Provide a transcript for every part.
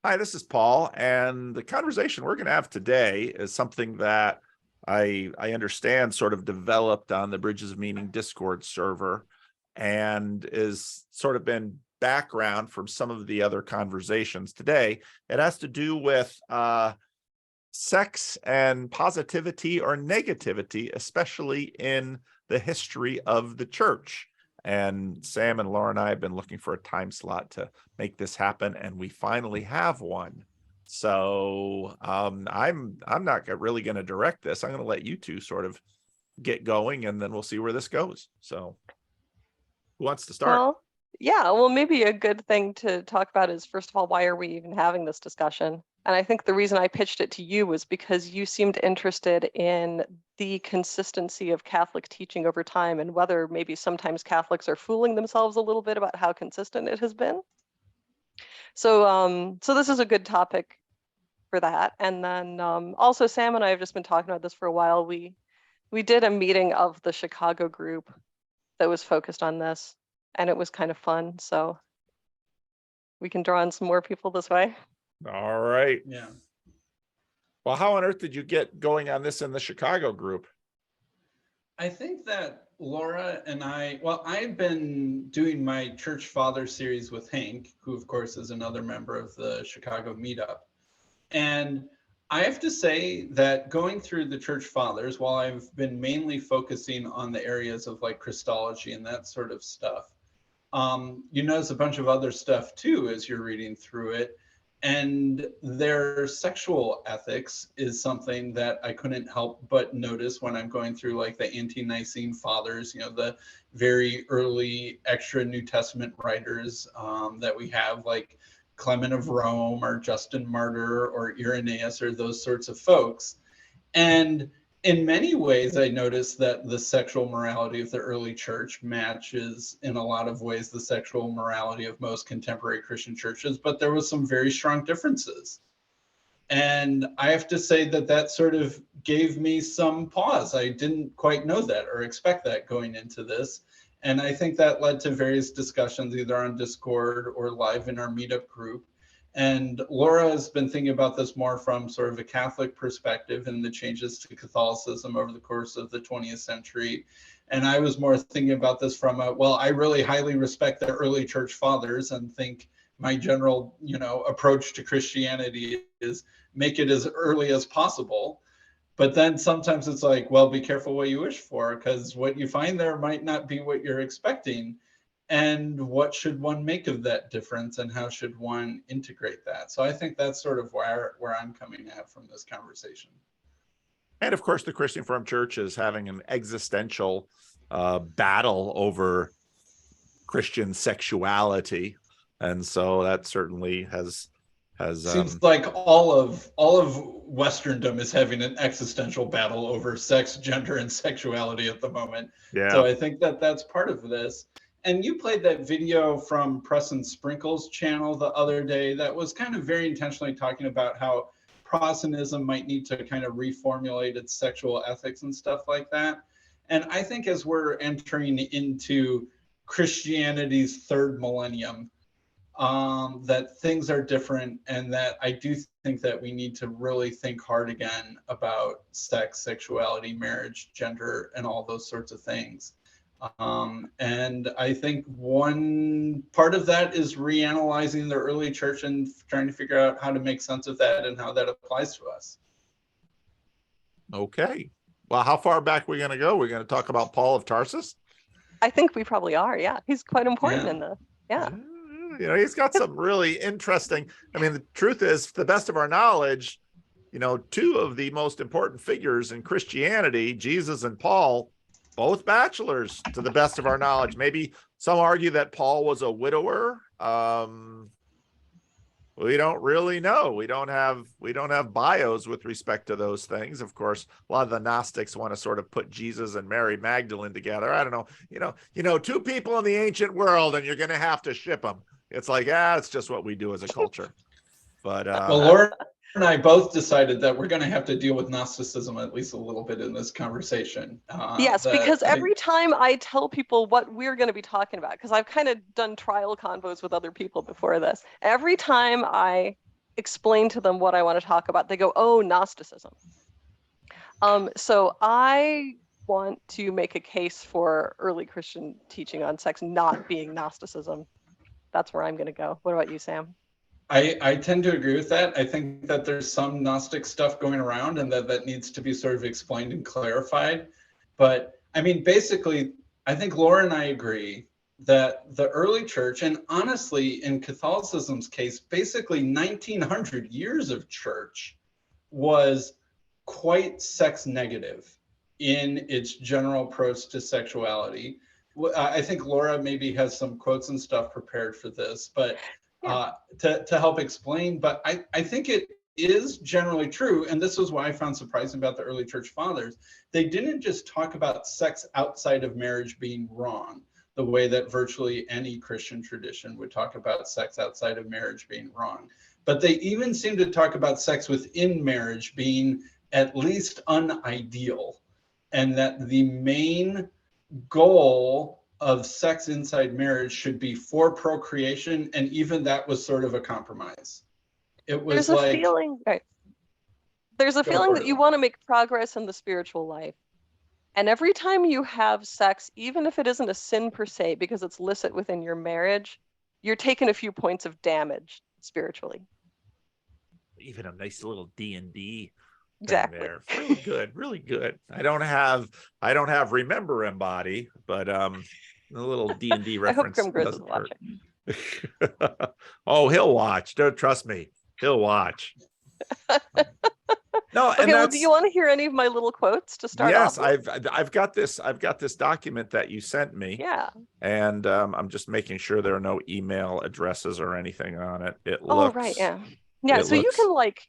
Hi, this is Paul, and the conversation we're going to have today is something that I understand sort of developed on the Bridges of Meaning Discord server, and is sort of been background from some of the other conversations today. It has to do with sex and positivity or negativity, especially in the history of the church. And Sam and Laura and I have been looking for a time slot to make this happen, and we finally have one. So I'm not really going to direct this. I'm going to let you two sort of get going, and then we'll see where this goes. So who wants to start? Well, yeah, well, maybe a good thing to talk about is, first of all, why are we even having this discussion? And I think the reason I pitched it to you was because you seemed interested in the consistency of Catholic teaching over time, and whether maybe sometimes Catholics are fooling themselves a little bit about how consistent it has been. So this is a good topic for that. And then also Sam and I have just been talking about this for a while. We did a meeting of the Chicago group that was focused on this, and it was kind of fun. So we can draw in some more people this way. All right. Yeah. Well, how on earth did you get going on this in the Chicago group? I think that Laura and I've been doing my Church Father series with Hank, who of course is another member of the Chicago Meetup. And I have to say that going through the Church Fathers, while I've been mainly focusing on the areas of like Christology and that sort of stuff, you notice a bunch of other stuff too as you're reading through it. And their sexual ethics is something that I couldn't help but notice when I'm going through like the ante-Nicene fathers, the very early extra New Testament writers that we have, like Clement of Rome or Justin Martyr or Irenaeus or those sorts of folks. And in many ways, I noticed that the sexual morality of the early church matches in a lot of ways the sexual morality of most contemporary Christian churches, but there was some very strong differences. And I have to say that that sort of gave me some pause. I didn't quite know that or expect that going into this. And I think that led to various discussions either on Discord or live in our meetup group. And Laura has been thinking about this more from sort of a Catholic perspective and the changes to Catholicism over the course of the 20th century. And I was more thinking about this from I really highly respect the early church fathers and think my general, approach to Christianity is make it as early as possible. But then sometimes it's like, well, be careful what you wish for, because what you find there might not be what you're expecting. And what should one make of that difference, and how should one integrate that? So I think that's sort of where I'm coming at from this conversation. And of course, the Christian Reformed Church is having an existential battle over Christian sexuality, and so that certainly has seems like all of Westerndom is having an existential battle over sex, gender, and sexuality at the moment. Yeah. So I think that that's part of this. And you played that video from Preston Sprinkle's channel the other day that was kind of very intentionally talking about how Protestantism might need to kind of reformulate its sexual ethics and stuff like that. And I think as we're entering into Christianity's third millennium, that things are different, and that I do think that we need to really think hard again about sex, sexuality, marriage, gender, and all those sorts of things. And I think one part of that is reanalyzing the early church and trying to figure out how to make sense of that and how that applies to us. Okay. Well, how far back are we going to go? We're going to talk about Paul of Tarsus? I think we probably are. Yeah, he's quite important in this. Yeah. He's got some really interesting. I mean, the truth is, to the best of our knowledge, two of the most important figures in Christianity, Jesus and Paul, both bachelors, to the best of our knowledge. Maybe some argue that Paul was a widower. We don't really know. We don't have bios with respect to those things. Of course, a lot of the Gnostics want to sort of put Jesus and Mary Magdalene together. I don't know. Two people in the ancient world, and you're going to have to ship them. It's like, it's just what we do as a culture. But well, Laura and I both decided that we're going to have to deal with Gnosticism at least a little bit in this conversation. Yes, because every time I tell people what we're going to be talking about, because I've kind of done trial convos with other people before this, every time I explain to them what I want to talk about, they go, oh, Gnosticism. So I want to make a case for early Christian teaching on sex not being Gnosticism. That's where I'm going to go. What about you, Sam? I tend to agree with that. I think that there's some Gnostic stuff going around and that needs to be sort of explained and clarified. But I mean, basically, I think Laura and I agree that the early church, and honestly, in Catholicism's case, basically 1900 years of church was quite sex negative in its general approach to sexuality. I think Laura maybe has some quotes and stuff prepared for this, but to help explain. But I think it is generally true, and this is what I found surprising about the early church fathers. They didn't just talk about sex outside of marriage being wrong, the way that virtually any Christian tradition would talk about sex outside of marriage being wrong. But they even seem to talk about sex within marriage being at least unideal, and that the main goal of sex inside marriage should be for procreation, and even that was sort of a compromise. It was there's a feeling, right? There's a feeling that you want to make progress in the spiritual life. And every time you have sex, even if it isn't a sin per se, because it's licit within your marriage, you're taking a few points of damage spiritually. Even a nice little D&D Exactly. there. Really good, really good. I don't have remember embody, but the little D&D reference. I hope Grim Grizz is watching. Oh, he'll watch. Don't trust me. He'll watch. No, okay, and well, do you want to hear any of my little quotes to start yes, off with? I've got this document that you sent me. Yeah. And I'm just making sure there are no email addresses or anything on it. It oh, looks right, yeah. Yeah, so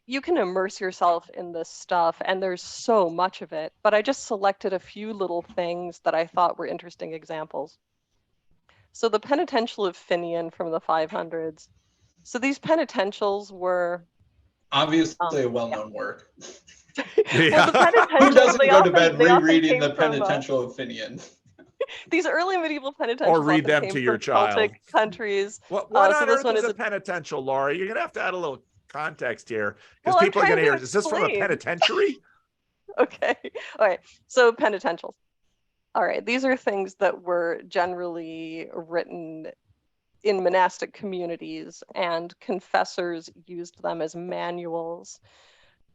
you can immerse yourself in this stuff, and there's so much of it, but I just selected a few little things that I thought were interesting examples. So the Penitential of Finian from the 500s. So these penitentials were obviously a well-known work. well, the penitentials, who doesn't go to bed rereading the from, Penitential of Finian? These early medieval penitentials or read them to your child. Celtic countries. What on so this earth one is is a penitential, Laura? You're gonna have to add a little context here, because well, people are gonna hear, is this from a penitentiary? Okay. All right. So penitentials. All right. These are things that were generally written in monastic communities, and confessors used them as manuals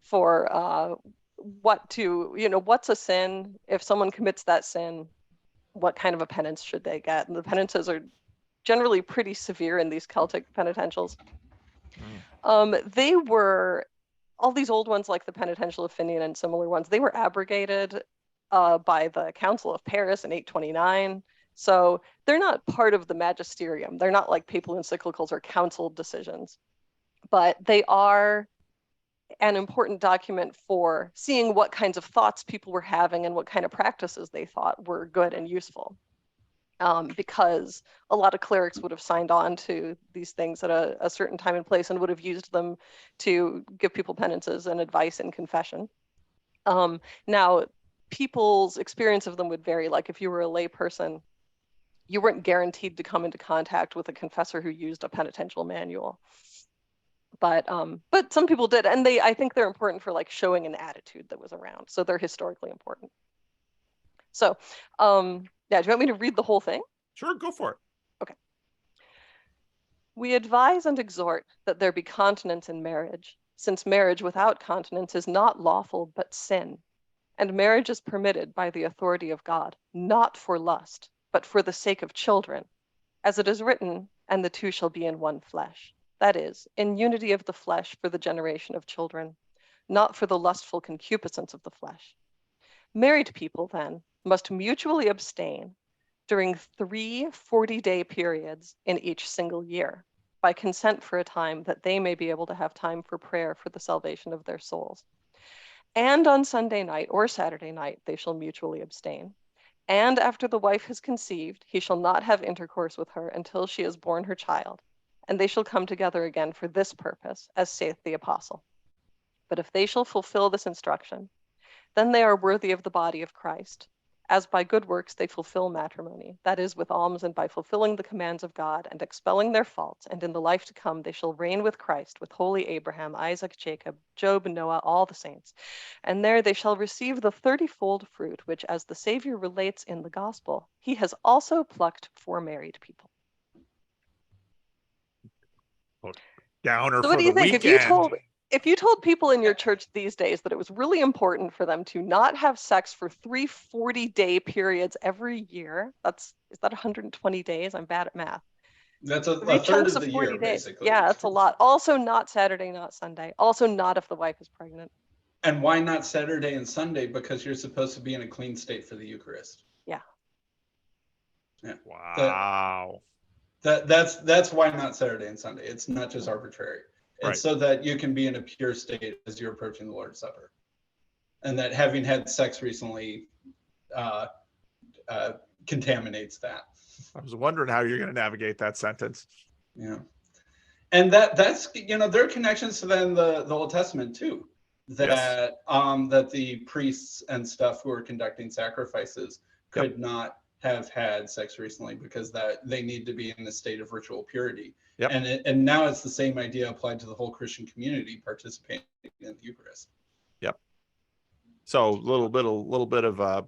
for what's a sin. If someone commits that sin, what kind of a penance should they get? And the penances are generally pretty severe in these Celtic penitentials. They were, all these old ones like the Penitential of Finian and similar ones, they were abrogated by the Council of Paris in 829. So they're not part of the magisterium. They're not like papal encyclicals or council decisions, but they are an important document for seeing what kinds of thoughts people were having and what kind of practices they thought were good and useful. Because a lot of clerics would have signed on to these things at a certain time and place and would have used them to give people penances and advice in confession. Now, people's experience of them would vary. Like if you were a lay person, you weren't guaranteed to come into contact with a confessor who used a penitential manual. But some people did, and I think they're important for like showing an attitude that was around. So they're historically important. So yeah, do you want me to read the whole thing? Sure, go for it. Okay. We advise and exhort that there be continence in marriage, since marriage without continence is not lawful but sin, and marriage is permitted by the authority of God, not for lust, but for the sake of children, as it is written, and the two shall be in one flesh. That is, in unity of the flesh for the generation of children, not for the lustful concupiscence of the flesh. Married people, then, must mutually abstain during 3 40-day periods in each single year, by consent for a time that they may be able to have time for prayer for the salvation of their souls. And on Sunday night or Saturday night, they shall mutually abstain. And after the wife has conceived, he shall not have intercourse with her until she has borne her child, and they shall come together again for this purpose, as saith the apostle. But if they shall fulfill this instruction, then they are worthy of the body of Christ, as by good works they fulfill matrimony, that is, with alms and by fulfilling the commands of God and expelling their faults, and in the life to come they shall reign with Christ, with holy Abraham, Isaac, Jacob, Job, Noah, all the saints. And there they shall receive the 30-fold fruit, which, as the Savior relates in the gospel, he has also plucked for married people. Downer So what for do the you think? weekend. If you told people in your church these days that it was really important for them to not have sex for 3 40-day periods every year, is that 120 days? I'm bad at math. That's a Three third chunks of the 40 year, days. basically. Yeah, that's a lot. Also not Saturday, not Sunday. Also not if the wife is pregnant. And why not Saturday and Sunday? Because you're supposed to be in a clean state for the Eucharist. Yeah. Yeah. Wow. That's why not Saturday and Sunday. It's not just arbitrary. It's Right. so that you can be in a pure state as you're approaching the Lord's Supper, and that having had sex recently contaminates that. I was wondering how you're going to navigate that sentence. Yeah, and that's there are connections to then the Old Testament too. That Yes. That the priests and stuff who are conducting sacrifices could not have had sex recently because that they need to be in a state of ritual purity. Yep. And now it's the same idea applied to the whole Christian community participating in the Eucharist. Yep. So little bit of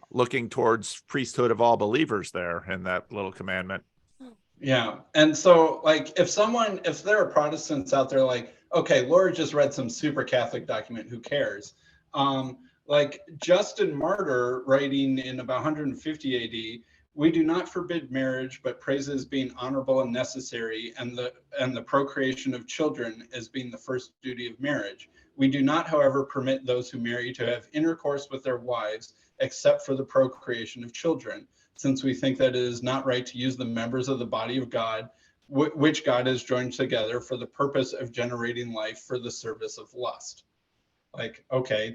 looking towards priesthood of all believers there in that little commandment. Yeah. And so like if there are Protestants out there like, okay, Laura just read some super Catholic document, who cares? Like Justin Martyr writing in about 150 AD, we do not forbid marriage, but praises being honorable and necessary, and the procreation of children as being the first duty of marriage. We do not, however, permit those who marry to have intercourse with their wives, except for the procreation of children, since we think that it is not right to use the members of the body of God, which God has joined together for the purpose of generating life for the service of lust. Like, okay,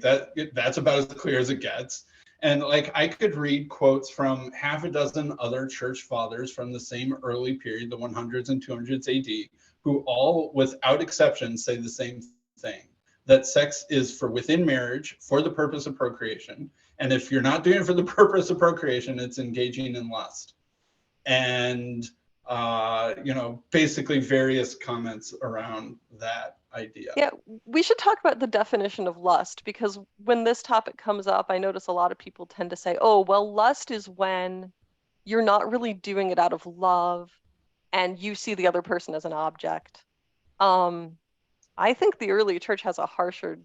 that's about as clear as it gets. And like I could read quotes from half a dozen other church fathers from the same early period, the 100s and 200s AD, who all without exception say the same thing, that sex is for within marriage for the purpose of procreation. And if you're not doing it for the purpose of procreation, it's engaging in lust. And basically various comments around that idea. Yeah, we should talk about the definition of lust, because when this topic comes up, I notice a lot of people tend to say, oh, well, lust is when you're not really doing it out of love and you see the other person as an object. I think the early church has a harsher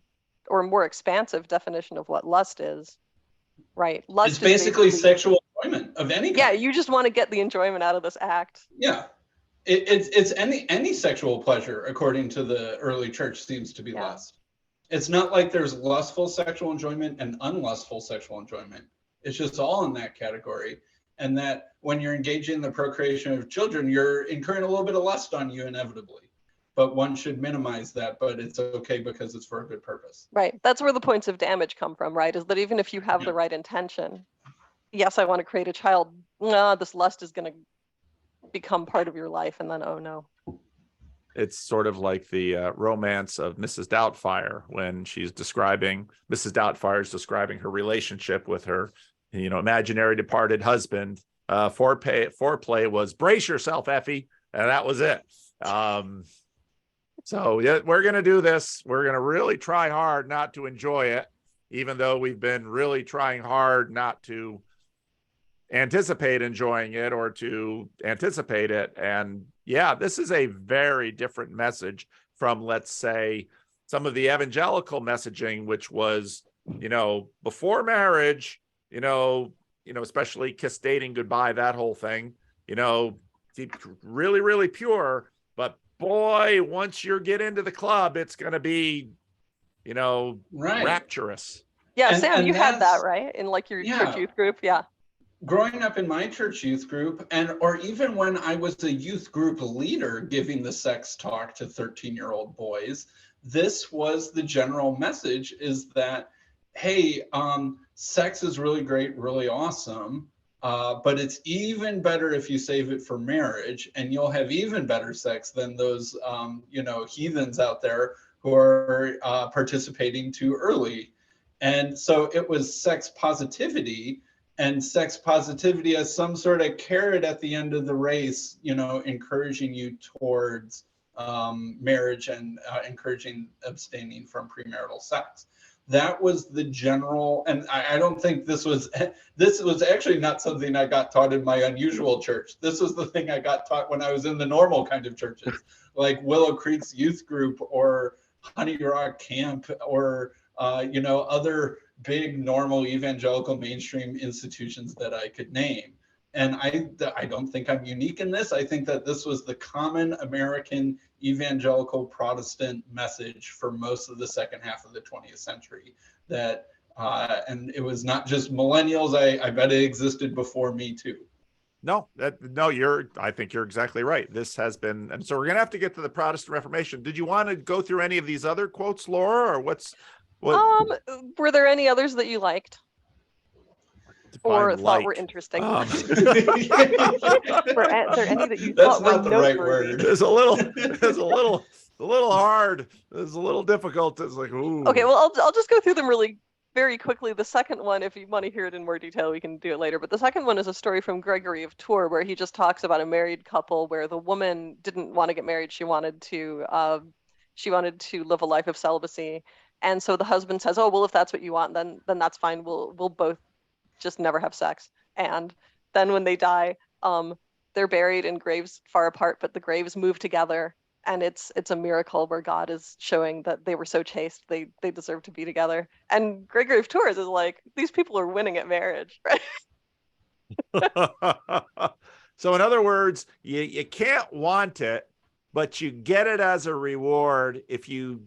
or more expansive definition of what lust is, right? Lust it's basically sexual enjoyment of any kind. Yeah, you just want to get the enjoyment out of this act. Yeah. It's any sexual pleasure, according to the early church, seems to be lust. It's not like there's lustful sexual enjoyment and unlustful sexual enjoyment. It's just all in that category. And that when you're engaging in the procreation of children, you're incurring a little bit of lust on you inevitably. But one should minimize that, but it's okay because it's for a good purpose. Right. That's where the points of damage come from, right? Is that even if you have the right intention, yes, I want to create a child, this lust is going to become part of your life, and then oh no. It's sort of like the romance of Mrs. Doubtfire when Mrs. Doubtfire is describing her relationship with her imaginary departed husband. Foreplay was brace yourself, Effie, and that was it. So yeah, we're going to do this. We're going to really try hard not to enjoy it, even though we've been really trying hard not to anticipate enjoying it or to anticipate it. And yeah, this is a very different message from, let's say, some of the evangelical messaging, which was, before marriage, especially kiss dating goodbye, that whole thing, really, really pure. But boy, once you get into the club, it's going to be, rapturous. Yeah, Sam, you had that, right? In like your church youth group. Yeah. Growing up in my church youth group, or even when I was a youth group leader giving the sex talk to 13-year-old boys, this was the general message, is that, hey, sex is really great, really awesome, but it's even better if you save it for marriage, and you'll have even better sex than those, heathens out there who are participating too early. And so it was sex positivity, and sex positivity as some sort of carrot at the end of the race, encouraging you towards marriage and encouraging abstaining from premarital sex. That was the general, and I don't think this was actually not something I got taught in my unusual church. This was the thing I got taught when I was in the normal kind of churches, like Willow Creek's youth group or Honey Rock Camp or other big normal evangelical mainstream institutions that I could name. And I don't think I'm unique in this. I think that this was the common American evangelical Protestant message for most of the second half of the 20th century. That and it was not just millennials. I bet it existed before me too. I think you're exactly right. This has been, and so we're going to have to get to the Protestant Reformation. Did you want to go through any of these other quotes, Laura, or what? Were there any others that you liked? Or thought were interesting? Were there any that you That's thought not were the right noteworthy? word. It's a little hard. It's a little difficult. It's like, ooh. Okay, well, I'll just go through them really very quickly. The second one, if you want to hear it in more detail, we can do it later. But the second one is a story from Gregory of Tours, where he just talks about a married couple where the woman didn't want to get married. She wanted to live a life of celibacy. And so the husband says, "Oh, well, if that's what you want, then that's fine. We'll both just never have sex." And then when they die, they're buried in graves far apart, but the graves move together. And it's a miracle where God is showing that they were so chaste, they deserve to be together. And Gregory of Tours is like, these people are winning at marriage, right? So in other words, you can't want it, but you get it as a reward if you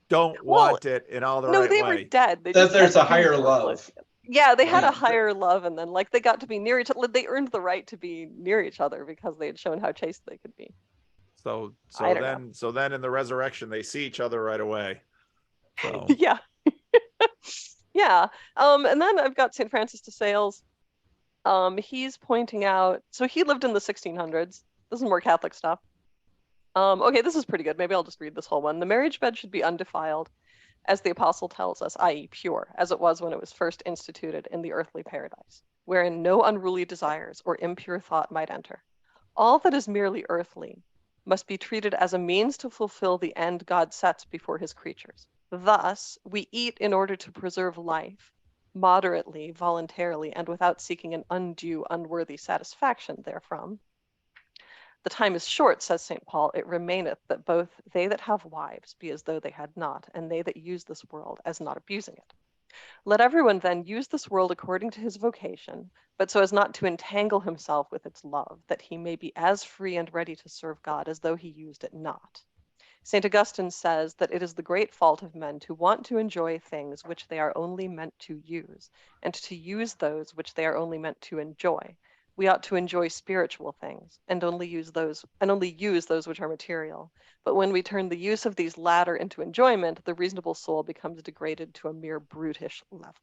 don't want it in all the right way. No, they were dead. There's a higher love. Yeah, they had a higher love, and then they got to be near each other. They earned the right to be near each other because they had shown how chaste they could be. So then in the resurrection, they see each other right away. So. Yeah. Yeah. And then I've got St. Francis de Sales. He's pointing out, so he lived in the 1600s. This is more Catholic stuff. Okay, this is pretty good. Maybe I'll just read this whole one. The marriage bed should be undefiled, as the apostle tells us, i.e. pure, as it was when it was first instituted in the earthly paradise, wherein no unruly desires or impure thought might enter. All that is merely earthly must be treated as a means to fulfill the end God sets before his creatures. Thus, we eat in order to preserve life, moderately, voluntarily, and without seeking an undue, unworthy satisfaction therefrom. The time is short, says St. Paul, it remaineth that both they that have wives be as though they had not, and they that use this world as not abusing it. Let everyone then use this world according to his vocation, but so as not to entangle himself with its love, that he may be as free and ready to serve God as though he used it not. St. Augustine says that it is the great fault of men to want to enjoy things which they are only meant to use, and to use those which they are only meant to enjoy. We ought to enjoy spiritual things and only use those which are material. But when we turn the use of these latter into enjoyment, the reasonable soul becomes degraded to a mere brutish level.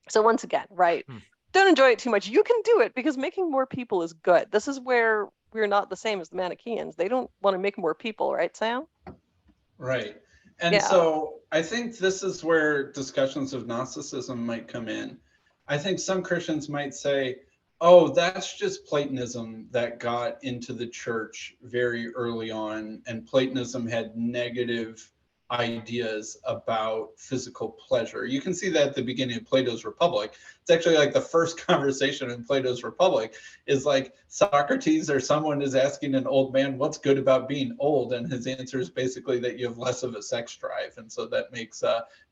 So once again, right, don't enjoy it too much. You can do it because making more people is good. This is where we're not the same as the Manichaeans. They don't want to make more people, right, Sam? Right. And so I think this is where discussions of Gnosticism might come in. I think some Christians might say, oh, that's just Platonism that got into the church very early on, and Platonism had negative ideas about physical pleasure. You can see that at the beginning of Plato's Republic. It's actually like the first conversation in Plato's Republic is like Socrates or someone is asking an old man, what's good about being old? And his answer is basically that you have less of a sex drive. And so that makes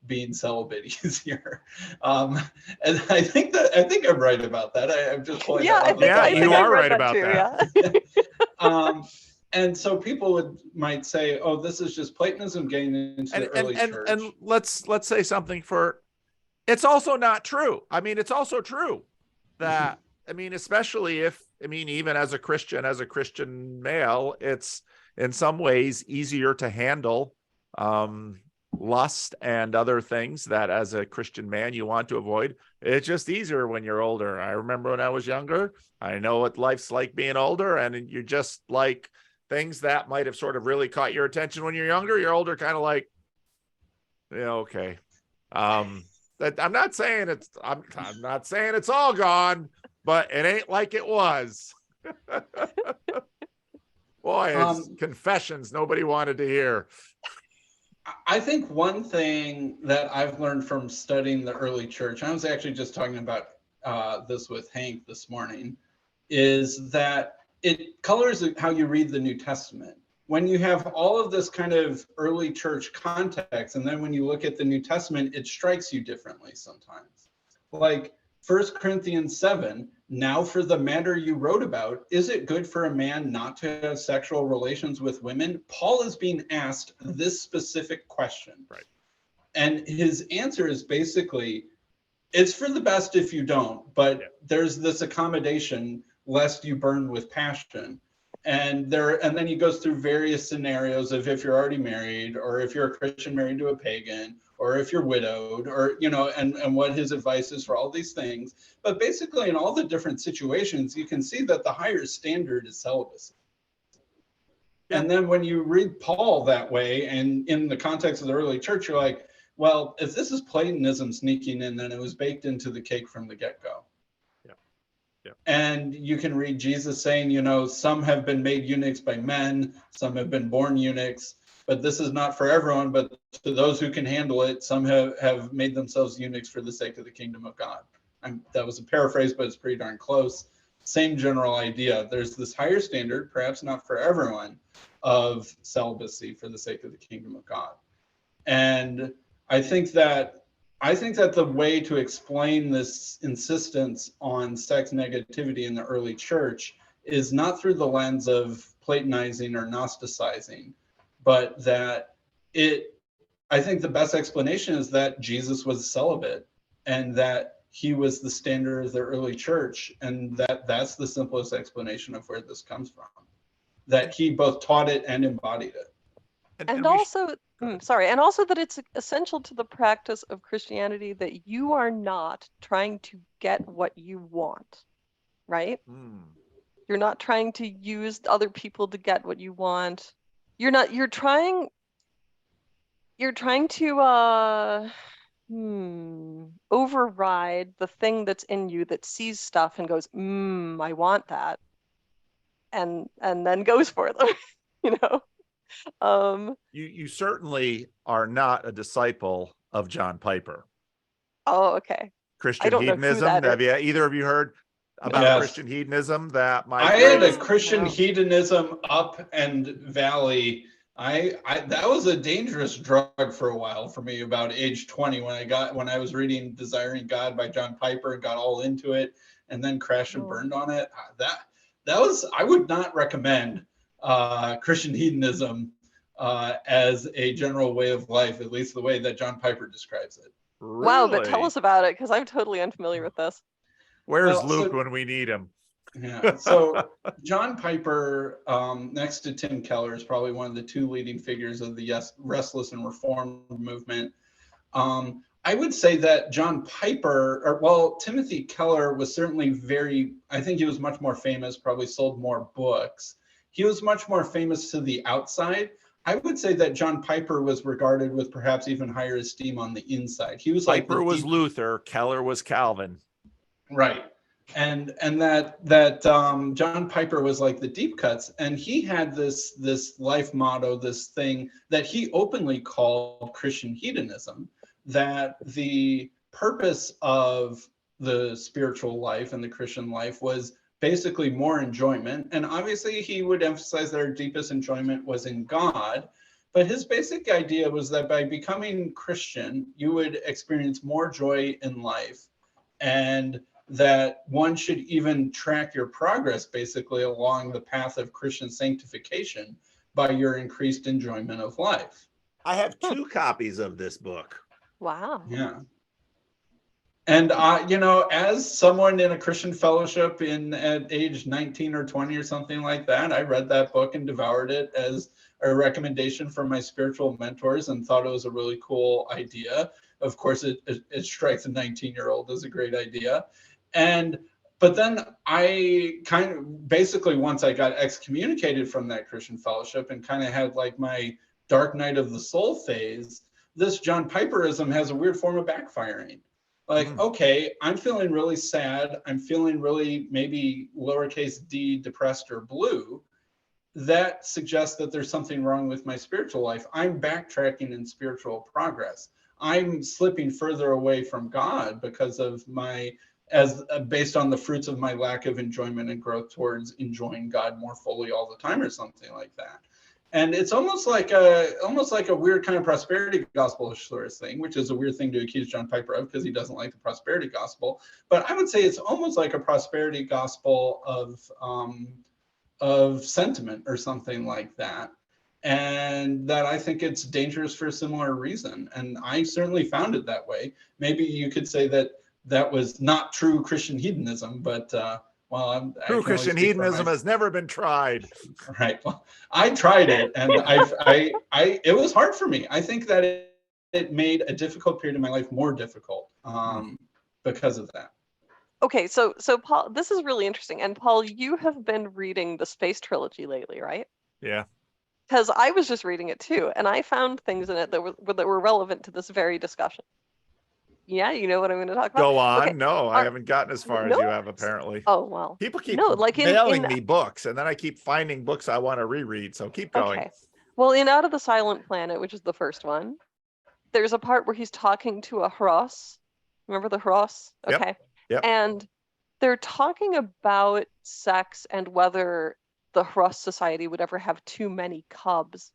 being celibate easier. And I think I'm right about that. I'm just pulling that off. Yeah, you are right about that. Yeah. And so people might say, "Oh, this is just Platonism getting into the early church." And let's say something it's also not true. I mean, it's also true that especially if even as a Christian male, it's in some ways easier to handle lust and other things that as a Christian man you want to avoid. It's just easier when you're older. I remember when I was younger. I know what life's like being older, and you're just like. Things that might have sort of really caught your attention when you're younger, you're older, kind of like, yeah, okay. That I'm not saying I'm not saying it's all gone, but it ain't like it was. Boy, it's confessions nobody wanted to hear. I think one thing that I've learned from studying the early church, I was actually just talking about this with Hank this morning, is that it colors how you read the New Testament. When you have all of this kind of early church context, and then when you look at the New Testament, it strikes you differently sometimes. Like 1 Corinthians 7, now for the matter you wrote about, is it good for a man not to have sexual relations with women? Paul is being asked this specific question. Right. And his answer is basically, it's for the best if you don't, but there's this accommodation lest you burn with passion. And then he goes through various scenarios of if you're already married, or if you're a Christian married to a pagan, or if you're widowed, or, and what his advice is for all these things. But basically in all the different situations, you can see that the higher standard is celibacy. Yeah. And then when you read Paul that way, and in the context of the early church, you're like, well, if this is Platonism sneaking in, then it was baked into the cake from the get-go. Yeah. And you can read Jesus saying, some have been made eunuchs by men, some have been born eunuchs, but this is not for everyone, but to those who can handle it, some have made themselves eunuchs for the sake of the kingdom of God. That was a paraphrase, but it's pretty darn close. Same general idea. There's this higher standard, perhaps not for everyone, of celibacy for the sake of the kingdom of God. And I think that the way to explain this insistence on sex negativity in the early church is not through the lens of Platonizing or Gnosticizing, but that I think the best explanation is that Jesus was celibate and that he was the standard of the early church, and that's the simplest explanation of where this comes from, that he both taught it and embodied it. And also that it's essential to the practice of Christianity that you are not trying to get what you want, right? You're not trying to use other people to get what you want. You're trying to override the thing that's in you that sees stuff and goes, I want that. And then goes for them, You certainly are not a disciple of John Piper. Oh, okay. Christian hedonism. Have either of you heard about Christian hedonism? I had a Christian hedonism up and valley. That was a dangerous drug for a while for me, about age 20, when I was reading Desiring God by John Piper and got all into it, and then crashed and burned on it. That was, I would not recommend Christian hedonism as a general way of life, at least the way that John Piper describes it. Really? Wow, but tell us about it, because I'm totally unfamiliar with this. Where's Luke when we need him? Yeah, so John Piper, next to Tim Keller, is probably one of the two leading figures of the Restless and Reformed movement. I would say that John Piper, Timothy Keller was certainly I think he was much more famous, probably sold more books. He was much more famous to the outside. I would say that John Piper was regarded with perhaps even higher esteem on the inside. He was Piper was Luther, Keller was Calvin. Right. And that John Piper was like the deep cuts, and he had this life motto, this thing that he openly called Christian hedonism, that the purpose of the spiritual life and the Christian life was basically more enjoyment. And obviously he would emphasize that our deepest enjoyment was in God, but his basic idea was that by becoming Christian, you would experience more joy in life, and that one should even track your progress basically along the path of Christian sanctification by your increased enjoyment of life. I have 2 copies of this book. Wow. Yeah. And as someone in a Christian fellowship at age 19 or 20 or something like that, I read that book and devoured it as a recommendation from my spiritual mentors and thought it was a really cool idea. Of course, it strikes a 19-year-old as a great idea. But then I kind of basically, once I got excommunicated from that Christian fellowship and kind of had like my dark night of the soul phase, this John Piperism has a weird form of backfiring. Like, okay, I'm feeling really sad. I'm feeling really maybe lowercase d depressed or blue. That suggests that there's something wrong with my spiritual life. I'm backtracking in spiritual progress. I'm slipping further away from God because of my, based on the fruits of my lack of enjoyment and growth towards enjoying God more fully all the time, or something like that. And it's almost like a weird kind of prosperity gospel sort of thing, which is a weird thing to accuse John Piper of because he doesn't like the prosperity gospel. But I would say it's almost like a prosperity gospel of sentiment or something like that. And that I think it's dangerous for a similar reason. And I certainly found it that way. Maybe you could say that that was not true Christian hedonism, but well, True Christian hedonism has never been tried. Right. Well, I tried it, and it was hard for me. I think that it made a difficult period of my life more difficult because of that. Okay, so Paul, this is really interesting. And Paul, you have been reading the Space Trilogy lately, right? Yeah. Because I was just reading it too, and I found things in it that were relevant to this very discussion. Yeah, you know what I'm going to talk about? Go on. Okay. No, I haven't gotten as far as you have, apparently. Oh, well. People keep like mailing me books, and then I keep finding books I want to reread. So keep going. Okay. Well, in Out of the Silent Planet, which is the first one, there's a part where he's talking to a Hross. Remember the Hross? Okay. Yep. And they're talking about sex and whether the Hross society would ever have too many cubs.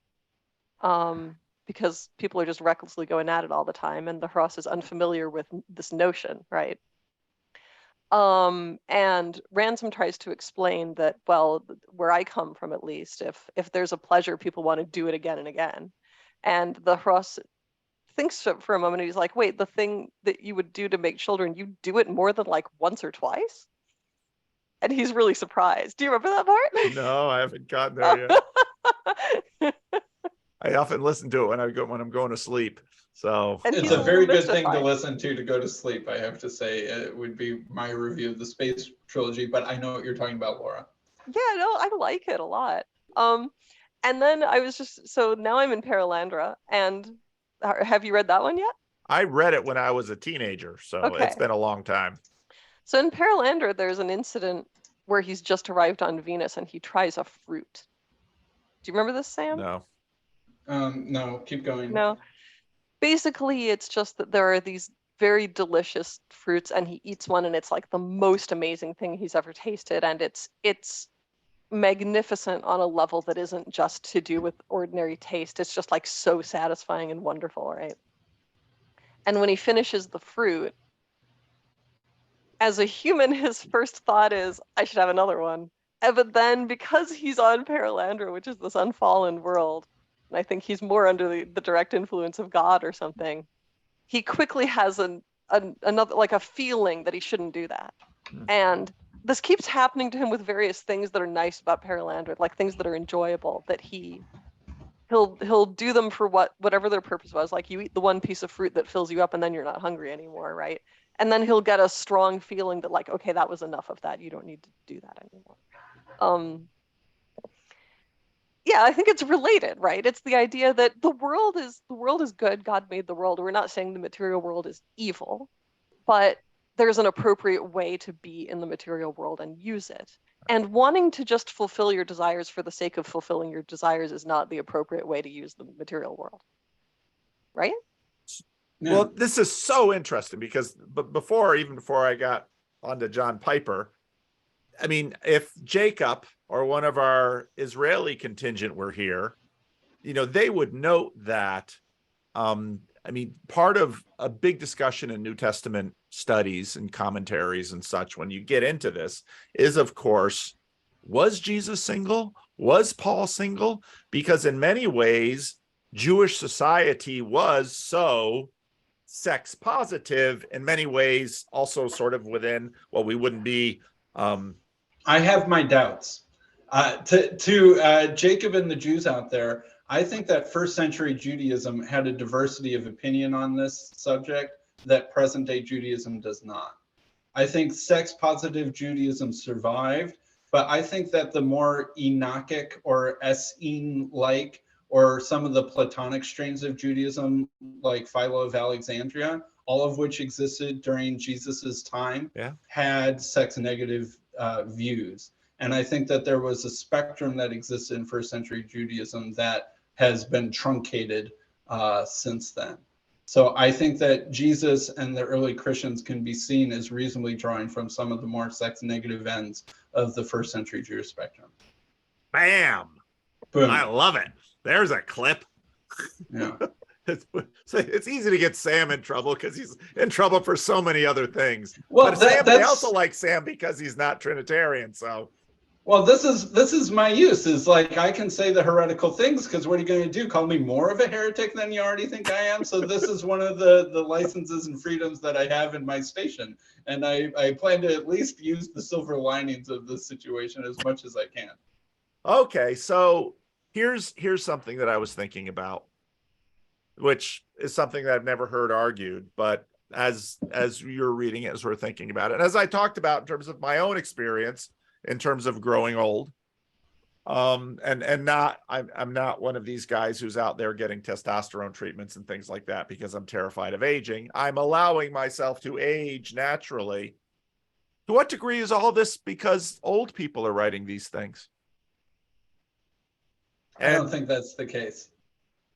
Because people are just recklessly going at it all the time, and the Hross is unfamiliar with this notion, right? And Ransom tries to explain that, well, where I come from, at least, if there's a pleasure, people want to do it again and again. And the Hross thinks for a moment, and he's like, wait, the thing that you would do to make children, you do it more than like once or twice? And he's really surprised. Do you remember that part? No, I haven't gotten there yet. I often listen to it when I'm going to sleep. So it's a very good thing to listen to go to sleep, I have to say. It would be my review of the Space Trilogy, but I know what you're talking about, Laura. Yeah, no, I like it a lot. And then I was so now I'm in Paralandra, and have you read that one yet? I read it when I was a teenager, so It's been a long time. So in Paralandra, there's an incident where he's just arrived on Venus and he tries a fruit. Do you remember this, Sam? No. No, keep going. No. Basically, it's just that there are these very delicious fruits, and he eats one, and it's like the most amazing thing he's ever tasted, and it's magnificent on a level that isn't just to do with ordinary taste. It's just like so satisfying and wonderful, right? And when he finishes the fruit, as a human, his first thought is, I should have another one. But then, because he's on Paralandra, which is this unfallen world, and I think he's more under the direct influence of God or something, he quickly has another, like a feeling that he shouldn't do that. And this keeps happening to him with various things that are nice about Paralandra, like things that are enjoyable, that he'll do them for whatever their purpose was. Like, you eat the one piece of fruit that fills you up, and then you're not hungry anymore, right? And then he'll get a strong feeling that, like, okay, that was enough of that. You don't need to do that anymore. Yeah, I think it's related, right? It's the idea that the world is good. God made the world. We're not saying the material world is evil, but there's an appropriate way to be in the material world and use it. And wanting to just fulfill your desires for the sake of fulfilling your desires is not the appropriate way to use the material world, right? Yeah. Well, this is so interesting because before I got onto John Piper, I mean, if Jacob or one of our Israeli contingent were here, they would note that, part of a big discussion in New Testament studies and commentaries and such, when you get into this, is, of course, was Jesus single? Was Paul single? Because in many ways, Jewish society was so sex positive, in many ways, also sort of within, well, we wouldn't be... I have my doubts. To Jacob and the Jews out there, I think that first century Judaism had a diversity of opinion on this subject that present day Judaism does not. I think sex positive Judaism survived, but I think that the more Enochic or Essene-like or some of the Platonic strains of Judaism, like Philo of Alexandria, all of which existed during Jesus's time, had sex negative views. And I think that there was a spectrum that existed in first century Judaism that has been truncated since then. So I think that Jesus and the early Christians can be seen as reasonably drawing from some of the more sex negative ends of the first century Jewish spectrum. Bam! Boom. I love it. There's a clip. Yeah. It's easy to get Sam in trouble because he's in trouble for so many other things. Well, but Sam, they also like Sam because he's not Trinitarian. So, well, this is my use. Is like I can say the heretical things because what are you going to do? Call me more of a heretic than you already think I am? So this is one of the licenses and freedoms that I have in my station, and I plan to at least use the silver linings of this situation as much as I can. Okay, so here's something that I was thinking about, which is something that I've never heard argued, but as you're reading it, as we're thinking about it, as I talked about in terms of my own experience, in terms of growing old, I'm not one of these guys who's out there getting testosterone treatments and things like that because I'm terrified of aging. I'm allowing myself to age naturally. To what degree is all this because old people are writing these things? I don't think that's the case.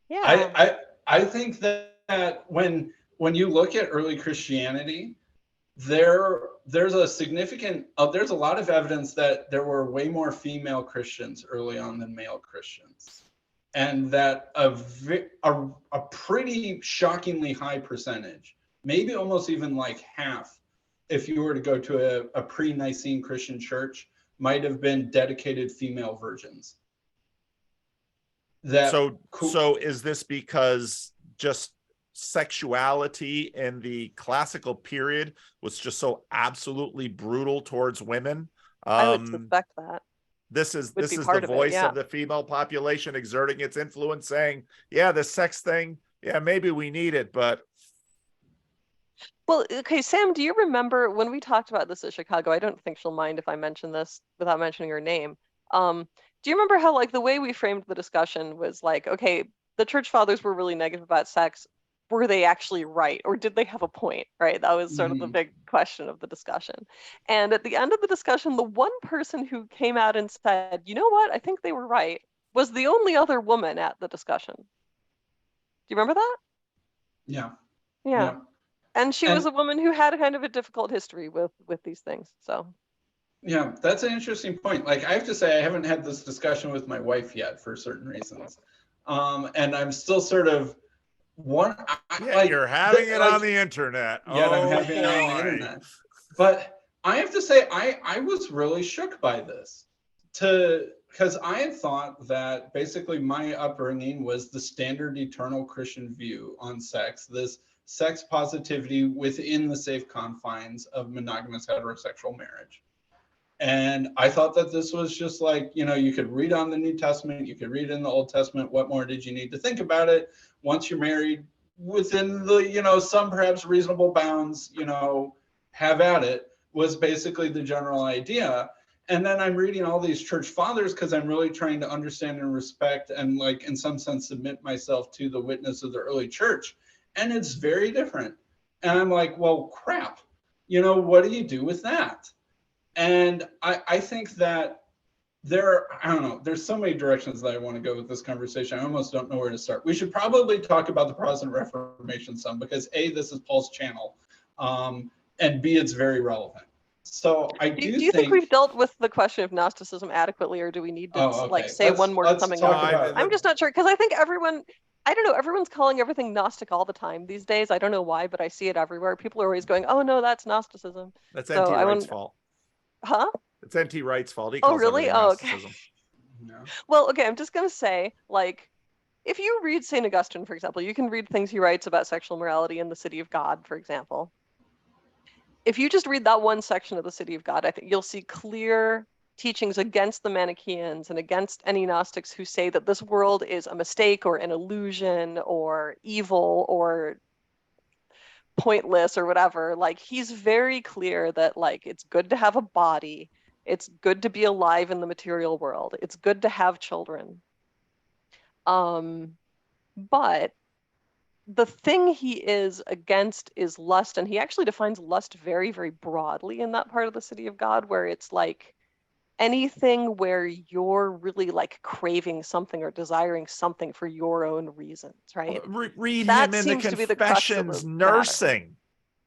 Yeah. I think that when you look at early Christianity, there's a significant there's a lot of evidence that there were way more female Christians early on than male Christians, and that a pretty shockingly high percentage, maybe almost even like half, if you were to go to a pre-Nicene Christian church, might have been dedicated female virgins. So is this because just sexuality in the classical period was just so absolutely brutal towards women? I would suspect that. This is the voice of the female population exerting its influence, saying, yeah, the sex thing, yeah, maybe we need it, but... Well, okay, Sam, do you remember when we talked about this at Chicago? I don't think she'll mind if I mention this without mentioning her name. Do you remember how, like, the way we framed the discussion was like, okay, the church fathers were really negative about sex. Were they actually right? Or did they have a point, right? That was sort of the big question of the discussion. And at the end of the discussion, the one person who came out and said, you know what, I think they were right, was the only other woman at the discussion. Do you remember that? Yeah. And she was a woman who had a kind of a difficult history with these things, so. Yeah, that's an interesting point. Like, I have to say, I haven't had this discussion with my wife yet for certain reasons. And I'm still sort of you're having it on the internet. Yeah, I'm having it on the internet. But I have to say, I was really shook by this because I had thought that basically my upbringing was the standard eternal Christian view on sex, this sex positivity within the safe confines of monogamous heterosexual marriage. And I thought that this was just like, you could read on the New Testament, you could read in the Old Testament. What more did you need to think about it? Once you're married, within the, some perhaps reasonable bounds, have at it, was basically the general idea. And then I'm reading all these church fathers because I'm really trying to understand and respect and, like, in some sense, submit myself to the witness of the early church. And it's very different. And I'm like, well, crap, what do you do with that? And I think that there's so many directions that I want to go with this conversation. I almost don't know where to start. We should probably talk about the Protestant Reformation some, because A, this is Paul's channel, and B, it's very relevant. So do you think we've dealt with the question of Gnosticism adequately, or do we need to say one more something? I'm just not sure, because I think everyone's calling everything Gnostic all the time these days. I don't know why, but I see it everywhere. People are always going, oh no, that's Gnosticism. That's N.T. Wright's fault. Huh? It's N.T. Wright's fault. He calls really? Oh, okay. No. Well, okay, I'm just going to say, like, if you read St. Augustine, for example, you can read things he writes about sexual morality in the City of God, for example. If you just read that one section of the City of God, I think you'll see clear teachings against the Manichaeans and against any Gnostics who say that this world is a mistake or an illusion or evil or pointless or whatever. Like, he's very clear that, like, it's good to have a body, it's good to be alive in the material world, it's good to have children, But the thing he is against is lust, and he actually defines lust very, very broadly in that part of the city of God, where it's like anything where you're really like craving something or desiring something for your own reasons, right? Read That him in the seems to be the crux of Confessions the matter. nursing.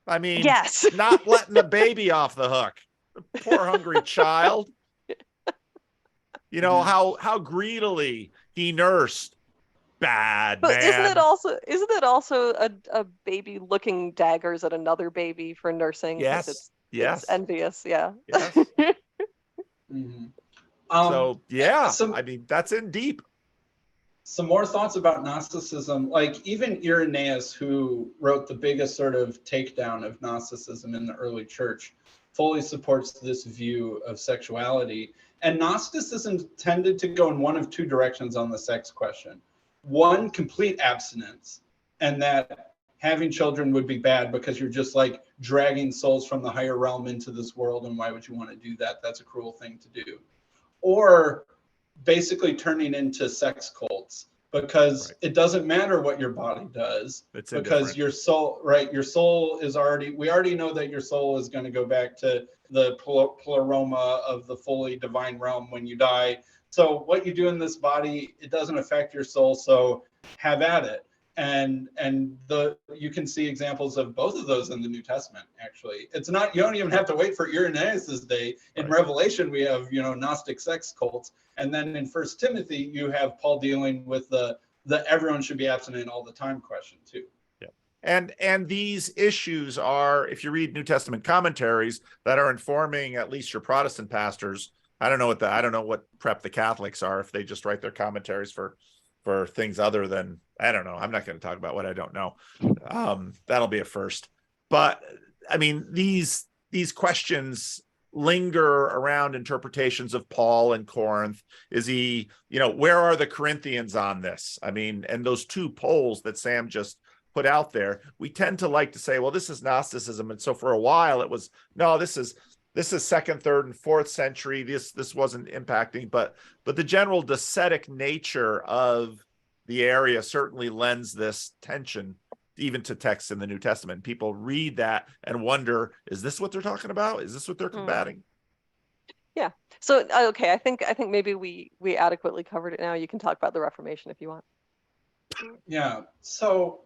I mean, Yes. not letting the baby off the hook. The poor hungry child. You know, how greedily he nursed. Bad But isn't man. it also a baby looking daggers at another baby for nursing because Yes. it's envious? Yeah. Yes. Mhm. So yeah, some I mean, that's in deep. some more thoughts about Gnosticism. Like even Irenaeus, who wrote the biggest sort of takedown of Gnosticism in the early church, fully supports this view of sexuality. And Gnosticism tended to go in one of two directions on the sex question. One, complete abstinence, and that having children would be bad because you're just like dragging souls from the higher realm into this world, and why would you want to do that? That's a cruel thing to do. Or basically turning into sex cults, because it doesn't matter what your body does, It's because indifferent. your soul, right? Your soul is we already know that your soul is going to go back to the pleroma of the fully divine realm when you die. So what you do in this body, it doesn't affect your soul. So have at it. And you can see examples of both of those in the New Testament. Actually, it's not, you don't even have to wait for Irenaeus's day. In Revelation, we have, Gnostic sex cults, and then in First Timothy, you have Paul dealing with the everyone should be abstinent all the time question too. Yeah. And these issues are, if you read New Testament commentaries that are informing at least your Protestant pastors, I don't know what prep the Catholics are, if they just write their commentaries for things other than, I don't know. I'm not going to talk about what I don't know. That'll be a first. But I mean, these questions linger around interpretations of Paul and Corinth. Is he, where are the Corinthians on this? I mean, and those two polls that Sam just put out there, we tend to like to say, well, this is Gnosticism. And so for a while it was, no, this is second, third, and fourth century. This wasn't impacting, but the general docetic nature of the area certainly lends this tension even to texts in the New Testament. People read that and wonder, is this what they're talking about? Is this what they're combating? Yeah. So okay, I think maybe we adequately covered it now. You can talk about the Reformation if you want. Yeah. So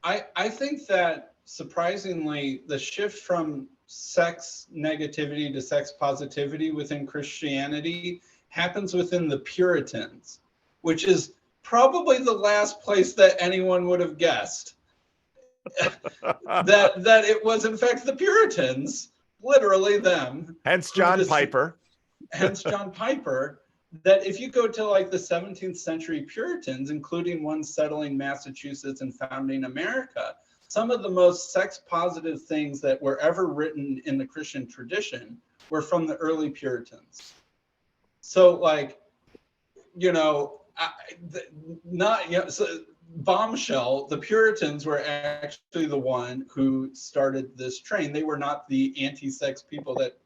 I think that surprisingly, the shift from sex negativity to sex positivity within Christianity happens within the Puritans, which is probably the last place that anyone would have guessed that it was in fact the Puritans, literally them. Hence John Piper. Hence John Piper. That if you go to like the 17th century Puritans, including ones settling Massachusetts and founding America, some of the most sex positive things that were ever written in the Christian tradition were from the early Puritans. So like, bombshell, the Puritans were actually the one who started this train. They were not the anti-sex people that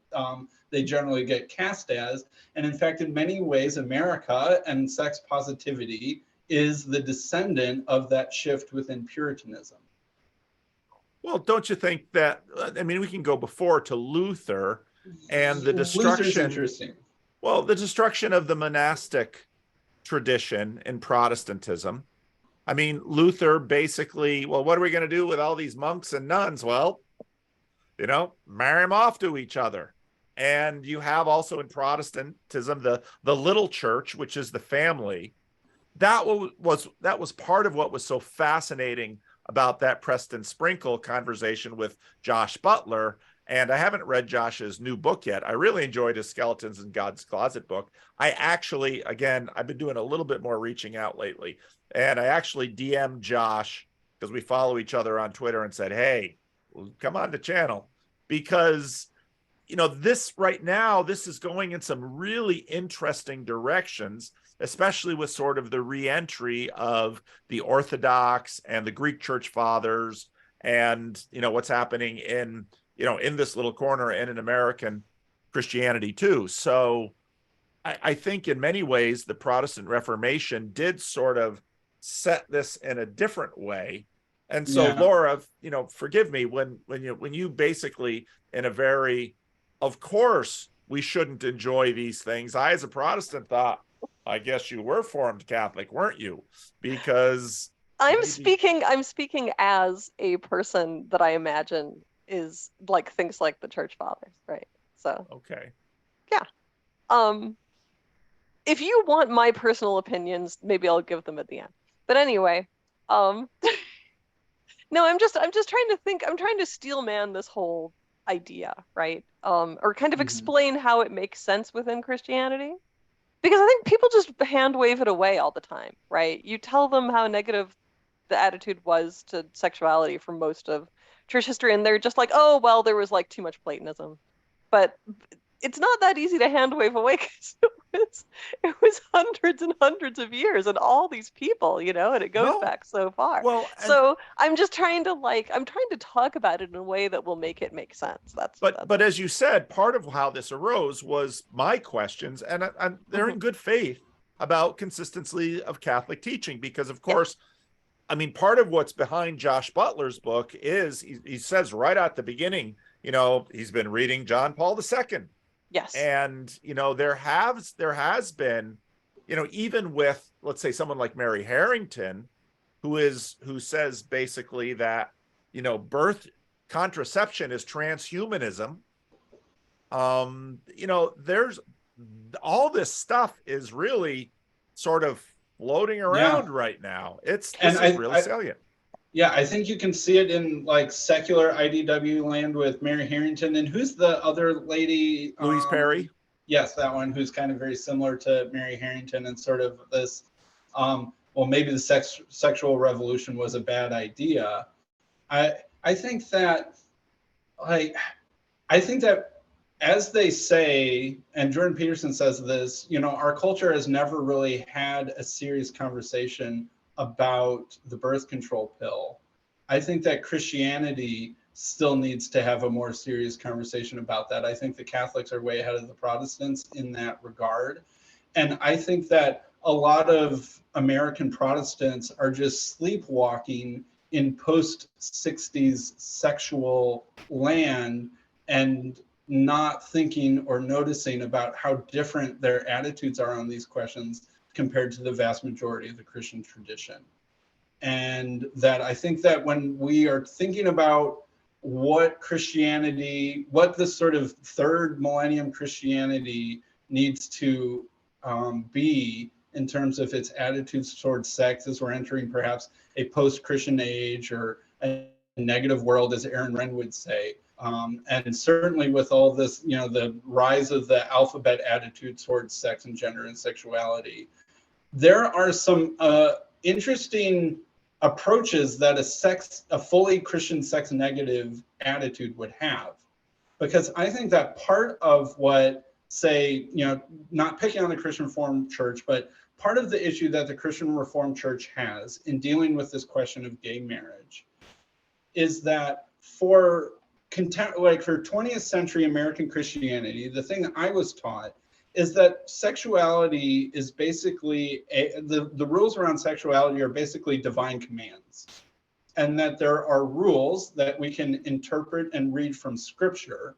they generally get cast as. And in fact, in many ways, America and sex positivity is the descendant of that shift within Puritanism. Well, don't you think that, I mean, we can go before to Luther and the destruction. Luther's interesting. Well, the destruction of the monastic tradition in Protestantism. I mean, Luther basically, well, what are we going to do with all these monks and nuns? Well, marry them off to each other. And you have also in Protestantism the little church, which is the family. That was part of what was so fascinating about that Preston Sprinkle conversation with Josh Butler. And I haven't read Josh's new book yet. I really enjoyed his Skeletons in God's Closet book. I actually, again, I've been doing a little bit more reaching out lately. And I actually DM'd Josh, because we follow each other on Twitter, and said, hey, come on the channel. Because, this right now, this is going in some really interesting directions, especially with sort of the re-entry of the Orthodox and the Greek Church Fathers, and, what's happening in this little corner and in American Christianity too. So I think in many ways, the Protestant Reformation did sort of set this in a different way. And so, Yeah. Laura, forgive me when you basically, in a very, of course we shouldn't enjoy these things. I, as a Protestant, thought, I guess you were formed Catholic, weren't you? Because I'm speaking as a person that I imagine is like thinks like the church fathers, right? So okay. yeah. If you want my personal opinions, maybe I'll give them at the end. But anyway, no, I'm just trying to think, I'm trying to steel man this whole idea, right? Or kind of explain how it makes sense within Christianity. Because I think people just hand wave it away all the time, right? You tell them how negative the attitude was to sexuality for most of church history, and they're just like, oh, well, there was like too much Platonism. But it's not that easy to hand wave away because it was hundreds and hundreds of years and all these people, and it goes back so far. Well, so I'm just trying to talk about it in a way that will make it make sense. But as you said, part of how this arose was my questions, and they're in good faith about consistency of Catholic teaching, because of course, I mean, part of what's behind Josh Butler's book is he says right at the beginning, he's been reading John Paul II. Yes. And, there has been, even with, let's say, someone like Mary Harrington, who says basically that, birth contraception is transhumanism. There's all this stuff is really sort of floating around right now. This is really salient. Yeah, I think you can see it in like secular IDW land with Mary Harrington, and who's the other lady? Louise Perry. Yes, that one, who's kind of very similar to Mary Harrington, and sort of this. Well, maybe the sexual revolution was a bad idea. I think that, as they say, and Jordan Peterson says this, our culture has never really had a serious conversation about the birth control pill. I think that Christianity still needs to have a more serious conversation about that. I think the Catholics are way ahead of the Protestants in that regard. And I think that a lot of American Protestants are just sleepwalking in post-60s sexual land and not thinking or noticing about how different their attitudes are on these questions compared to the vast majority of the Christian tradition. And that I think that when we are thinking about what this sort of third millennium Christianity needs to be in terms of its attitudes towards sex, as we're entering perhaps a post-Christian age or a negative world, as Aaron Wren would say, and certainly with all this, the rise of the alphabet attitude towards sex and gender and sexuality, there are some interesting approaches that a fully Christian sex negative attitude would have. Because I think that part of what, say, not picking on the Christian Reformed Church, but part of the issue that the Christian Reformed Church has in dealing with this question of gay marriage is that for 20th century American Christianity, the thing that I was taught is that sexuality is basically the rules around sexuality are basically divine commands, and that there are rules that we can interpret and read from Scripture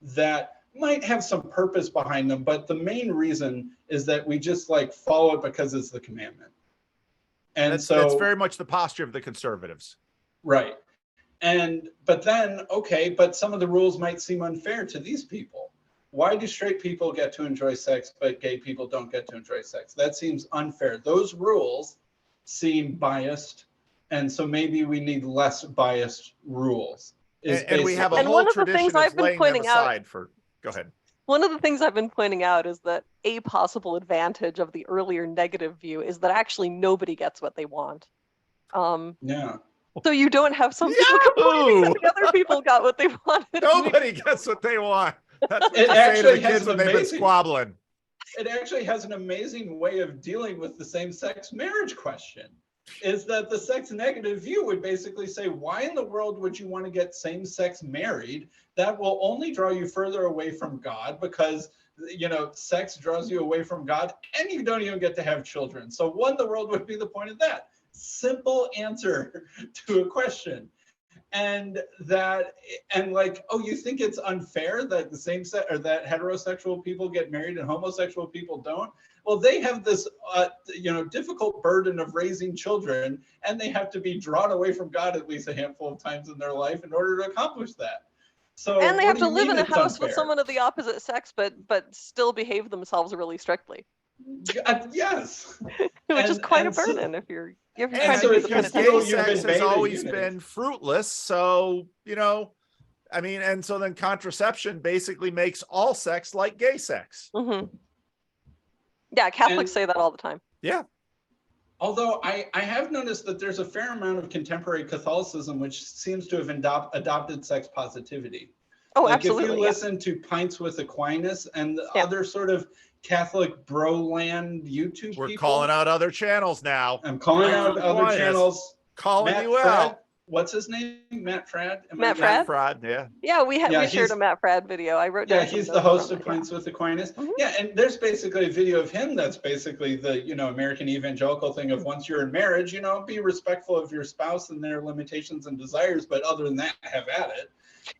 that might have some purpose behind them, but the main reason is that we just follow it because it's the commandment. And that's very much the posture of the conservatives, right? But some of the rules might seem unfair to these people. Why do straight people get to enjoy sex, but gay people don't get to enjoy sex? That seems unfair. Those rules seem biased, and so maybe we need less biased rules. And we have a whole tradition of laying them aside for. Go ahead. One of the things I've been pointing out is that a possible advantage of the earlier negative view is that actually nobody gets what they want. Yeah. So you don't have some people complaining that the other people got what they wanted. Nobody gets what they want. That's what it actually say to the kids when they've been squabbling. It actually has an amazing way of dealing with the same-sex marriage question. Is that the sex negative view would basically say, why in the world would you want to get same-sex married? That will only draw you further away from God, because sex draws you away from God and you don't even get to have children. So what in the world would be the point of that? simple answer to a question. And like, oh, you think it's unfair that the same sex or that heterosexual people get married and homosexual people don't? Well, they have this difficult burden of raising children, and they have to be drawn away from God at least a handful of times in their life in order to accomplish that. So And they what have do to you live mean in a it's house unfair? with someone of the opposite sex, but still behave themselves really strictly, Yes. which is quite a so- burden if you're And trying so to do if the you penitential. feel you've sex been has made a always eunuch. been fruitless. So, I mean, and so then contraception basically makes all sex like gay sex. Mm-hmm. Yeah, Catholics say that all the time. Yeah. Although I have noticed that there's a fair amount of contemporary Catholicism which seems to have adopted sex positivity. Oh, like absolutely. If you listen to Pints with Aquinas and the Yeah. other sort of Catholic bro-land YouTube We're people. calling out other channels now. I'm calling Pints out with other Aquinas. channels. Calling Matt you Fradd. out. What's his name? Matt Fradd? Matt Matt Fradd, yeah. Yeah, we Yeah, shared a he's- Matt Fradd video. I wrote down Yeah, some he's the notes host from of it, Pints with Aquinas. Mhm. Yeah, and there's basically a video of him that's basically the, American evangelical thing of once you're in marriage, be respectful of your spouse and their limitations and desires, but other than that, have at it.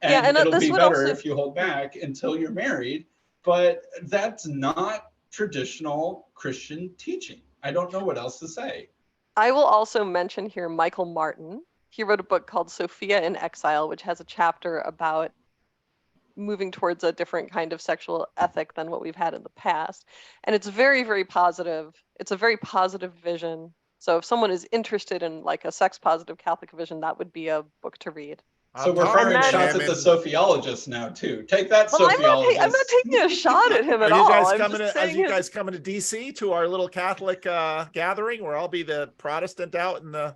And it'll this be would better also- if you hold back until you're married. But that's not traditional Christian teaching. I don't know what else to say. I will also mention here Michael Martin. He wrote a book called Sophia in Exile, which has a chapter about moving towards a different kind of sexual ethic than what we've had in the past. And it's very, very positive. It's a very positive vision. So if someone is interested in like a sex positive Catholic vision, that would be a book to read. So we're firing shots at the sophiologists now too. Take that, Well, sophiologists. I'm not taking a shot at him at all. Are you guys coming to DC to our little Catholic gathering where I'll be the Protestant out in the,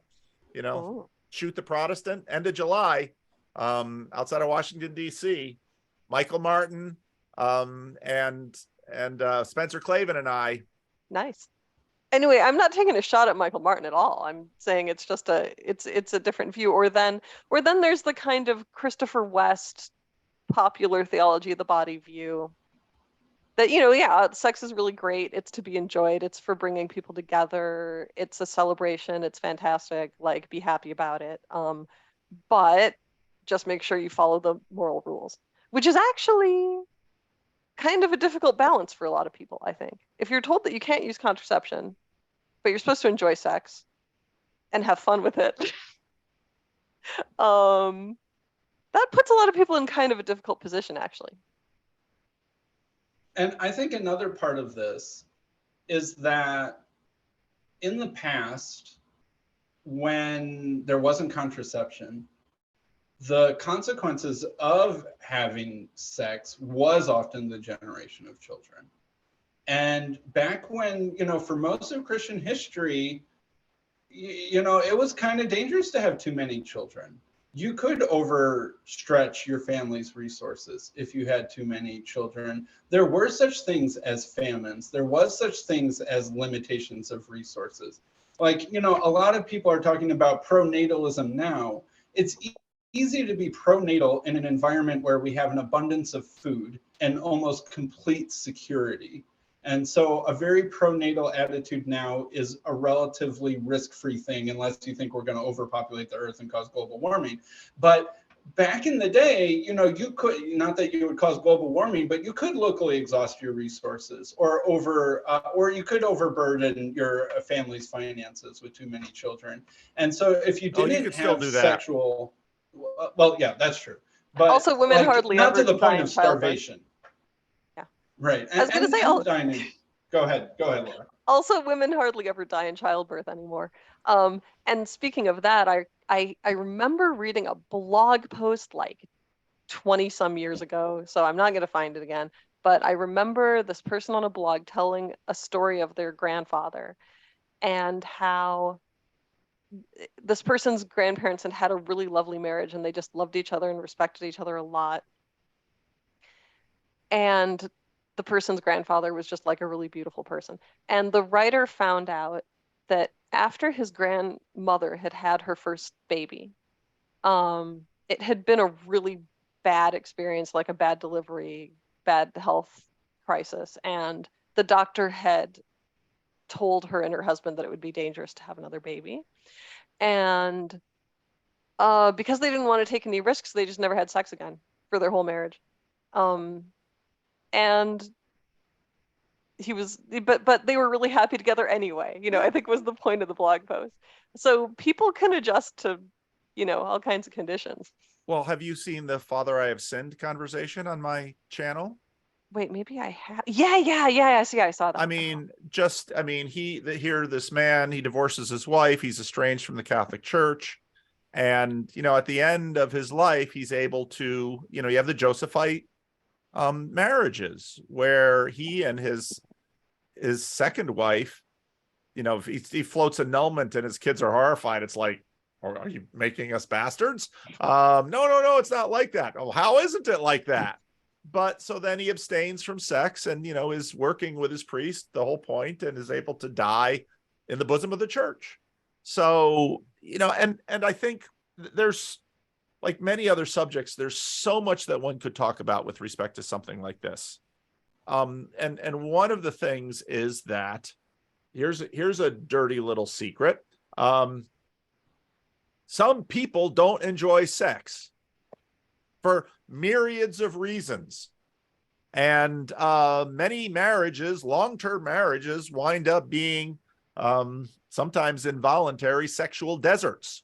shoot the Protestant end of July, outside of Washington DC. Michael Martin, and Spencer Clavin and I. Nice. Anyway, I'm not taking a shot at Michael Martin at all. I'm saying it's just it's a different view. Or then there's the kind of Christopher West popular theology of the body view that, sex is really great. It's to be enjoyed. It's for bringing people together. It's a celebration. It's fantastic. Like, be happy about it. But just make sure you follow the moral rules, which is actually kind of a difficult balance for a lot of people, I think. If you're told that you can't use contraception, but you're supposed to enjoy sex and have fun with it, that puts a lot of people in kind of a difficult position, actually. And I think another part of this is that in the past, when there wasn't contraception, the consequences of having sex was often the generation of children. And back when, for most of Christian history, it was kind of dangerous to have too many children. You could overstretch your family's resources if you had too many children. There were such things as famines. There was such things as limitations of resources. Like, a lot of people are talking about pronatalism now. It's easy to be pronatal in an environment where we have an abundance of food and almost complete security. And so a very pronatal attitude now is a relatively risk-free thing, unless you think we're going to overpopulate the earth and cause global warming. But back in the day, you could, not that you would cause global warming, but you could locally exhaust your resources or you could overburden your family's finances with too many children. And so if you didn't have sexual, well, yeah, that's true. But also, women hardly not ever to the point of childbirth. starvation. Yeah. Right. I was going to say, dining. Go ahead, Laura. Also, women hardly ever die in childbirth anymore. And speaking of that, I remember reading a blog post like 20 some years ago, so I'm not going to find it again, but I remember this person on a blog telling a story of their grandfather and how this person's grandparents had a really lovely marriage and they just loved each other and respected each other a lot. And the person's grandfather was just like a really beautiful person. And the writer found out that after his grandmother had had her first baby, it had been a really bad experience, like a bad delivery, bad health crisis. And the doctor had told her and her husband that it would be dangerous to have another baby. And because they didn't want to take any risks, they just never had sex again for their whole marriage. And but they were really happy together anyway, I think was the point of the blog post. So people can adjust to, all kinds of conditions. Well, have you seen the Father I Have Sinned conversation on my channel? Wait, maybe I have. Yeah. See, I saw that. Here, this man, he divorces his wife. He's estranged from the Catholic Church. And, at the end of his life, he's able to, you have the Josephite marriages where he and his second wife, he floats annulment and his kids are horrified. It's like, are you making us bastards? No, it's not like that. Oh, how isn't it like that? But so then he abstains from sex and, is working with his priest, the whole point, and is able to die in the bosom of the church. So, and I think there's, like many other subjects, there's so much that one could talk about with respect to something like this. And one of the things is that here's a dirty little secret. Some people don't enjoy sex for myriads of reasons. And many marriages, long-term marriages, wind up being sometimes involuntary sexual deserts.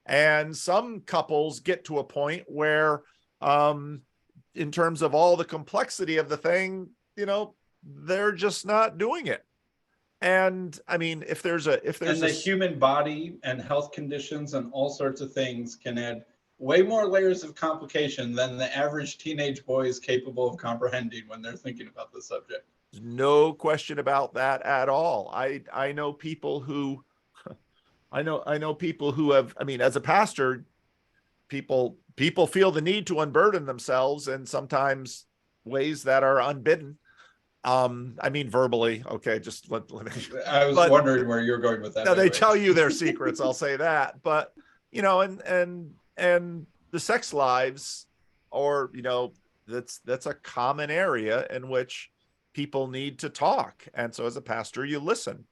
And some couples get to a point where, in terms of all the complexity of the thing, they're just not doing it. And I mean, if there's the human body and health conditions and all sorts of things can add way more layers of complication than the average teenage boy is capable of comprehending when they're thinking about the subject. No question about that at all. I know people who I know people who have, as a pastor, people feel the need to unburden themselves in sometimes ways that are unbidden. Verbally. Okay, just let me. I was wondering where you're going with that. No, they tell you their secrets. I'll say that. But and the sex lives, or that's a common area in which people need to talk. And so, as a pastor, you listen,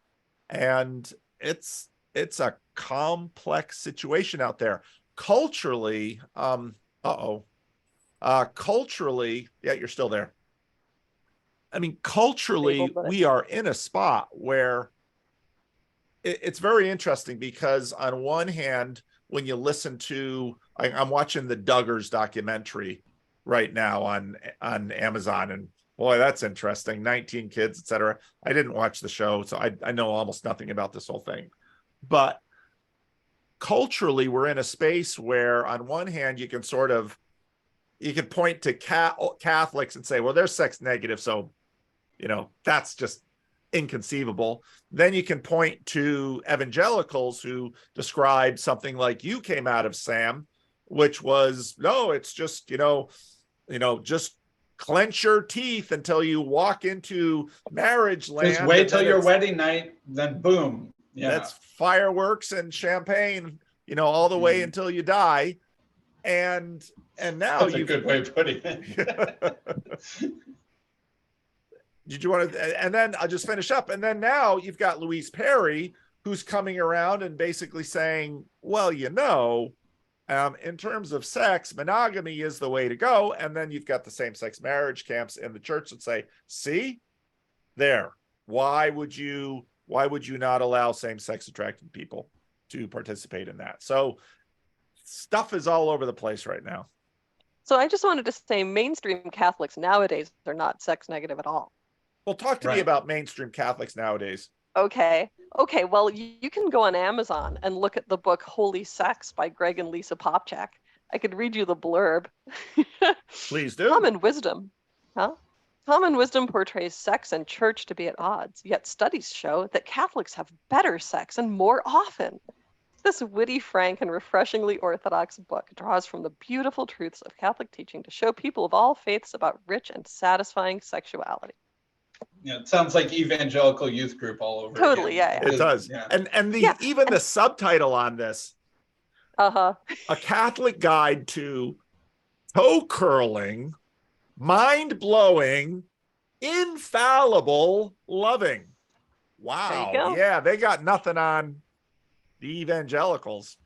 and it's a complex situation out there. Culturally, culturally, yeah, you're still there. Culturally, we are in a spot where it's very interesting because on one hand, when you listen to, I'm watching the Duggars documentary right now on Amazon, and boy, that's interesting. 19 kids, etc. I didn't watch the show, so I know almost nothing about this whole thing. But culturally, we're in a space where on one hand, you can point to Catholics and say, well, they're sex negative, so that's just inconceivable. Then you can point to evangelicals who describe something like you came out of, Sam, which was, no, it's just, just clench your teeth until you walk into marriage land. Just wait till your wedding night, then boom. Yeah. That's fireworks and champagne, all the way until you die. And now that's a good way of putting it. Did you want to, and then I'll just finish up. And then now you've got Louise Perry, who's coming around and basically saying, well, in terms of sex, monogamy is the way to go. And then you've got the same-sex marriage camps in the church that say, see, there, why would you not allow same-sex attracted people to participate in that? So stuff is all over the place right now. So I just wanted to say mainstream Catholics nowadays are not sex negative at all. Well, talk to me about mainstream Catholics nowadays. Okay. Well, you can go on Amazon and look at the book Holy Sex by Greg and Lisa Popchak. I could read you the blurb. Please do. Common wisdom. Common wisdom portrays sex and church to be at odds, yet studies show that Catholics have better sex and more often. This witty, frank, and refreshingly orthodox book draws from the beautiful truths of Catholic teaching to show people of all faiths about rich and satisfying sexuality. Yeah, it sounds like evangelical youth group all over. Totally, again. yeah. It does. Yeah. And even the subtitle on this, a Catholic guide to toe curling, mind blowing, infallible loving. Wow. go. Yeah, they got nothing on the evangelicals.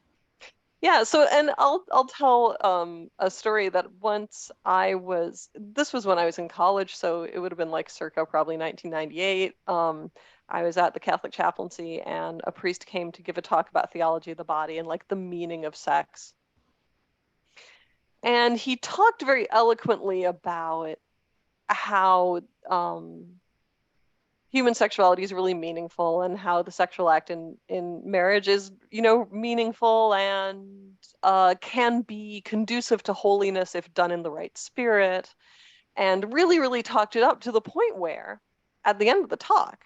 Yeah, so and I'll tell a story that once this was when I was in college, so it would have been like circa probably 1998. I was at the Catholic chaplaincy and a priest came to give a talk about theology of the body and like the meaning of sex. And he talked very eloquently about how human sexuality is really meaningful and how the sexual act in marriage is, meaningful and can be conducive to holiness if done in the right spirit, and really, really talked it up to the point where, at the end of the talk,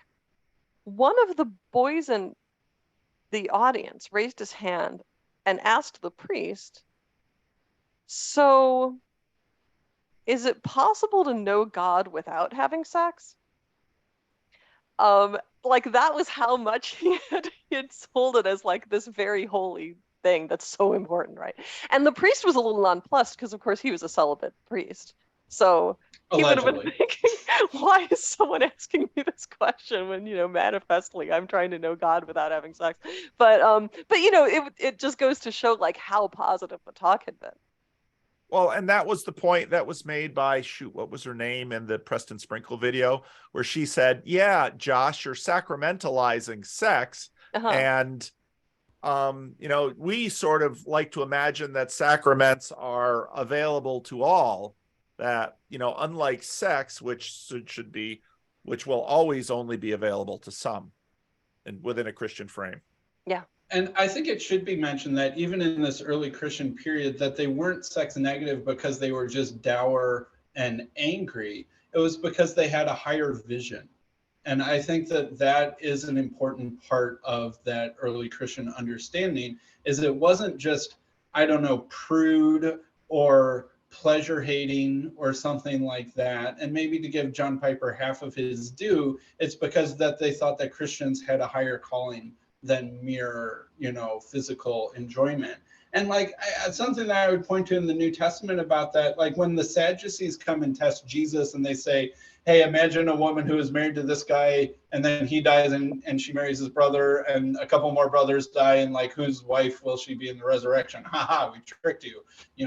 one of the boys in the audience raised his hand and asked the priest, "So, is it possible to know God without having sex?" Like that was how much he had sold it as like this very holy thing that's so important, right? And the priest was a little nonplussed because of course he was a celibate priest. So he would have been Allegedly. thinking, why is someone asking me this question when, manifestly I'm trying to know God without having sex? But it just goes to show like how positive the talk had been. Well, and that was the point that was made by, what was her name in the Preston Sprinkle video, where she said, yeah, Josh, you're sacramentalizing sex. And, we sort of like to imagine that sacraments are available to all, that, unlike sex, which will always only be available to some and within a Christian frame. Yeah. And I think it should be mentioned that even in this early Christian period, that they weren't sex negative because they were just dour and angry. It was because they had a higher vision. And I think that that is an important part of that early Christian understanding, is it wasn't just, prude or pleasure hating or something like that. And maybe to give John Piper half of his due, it's because that they thought that Christians had a higher calling than mere, physical enjoyment. And like something that I would point to in the New Testament about that, like when the Sadducees come and test Jesus and they say, hey, imagine a woman who is married to this guy and then he dies and she marries his brother and a couple more brothers die, and like whose wife will she be in the resurrection? Ha, we tricked you.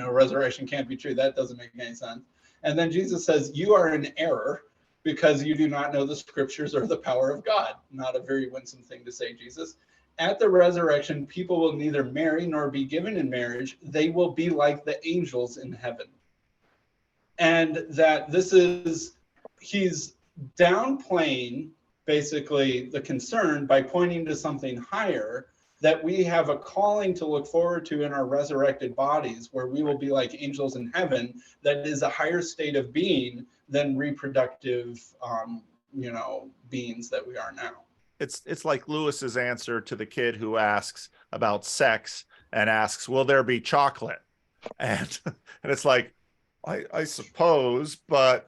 Resurrection can't be true. That doesn't make any sense. And then Jesus says, you are in error because you do not know the scriptures or the power of God. Not a very winsome thing to say, Jesus. At the resurrection, people will neither marry nor be given in marriage. They will be like the angels in heaven. And that he's downplaying basically the concern by pointing to something higher, that we have a calling to look forward to in our resurrected bodies, where we will be like angels in heaven. That is a higher state of being than reproductive, beings that we are now. It's like Lewis's answer to the kid who asks about sex and asks, will there be chocolate? And it's like, I suppose, but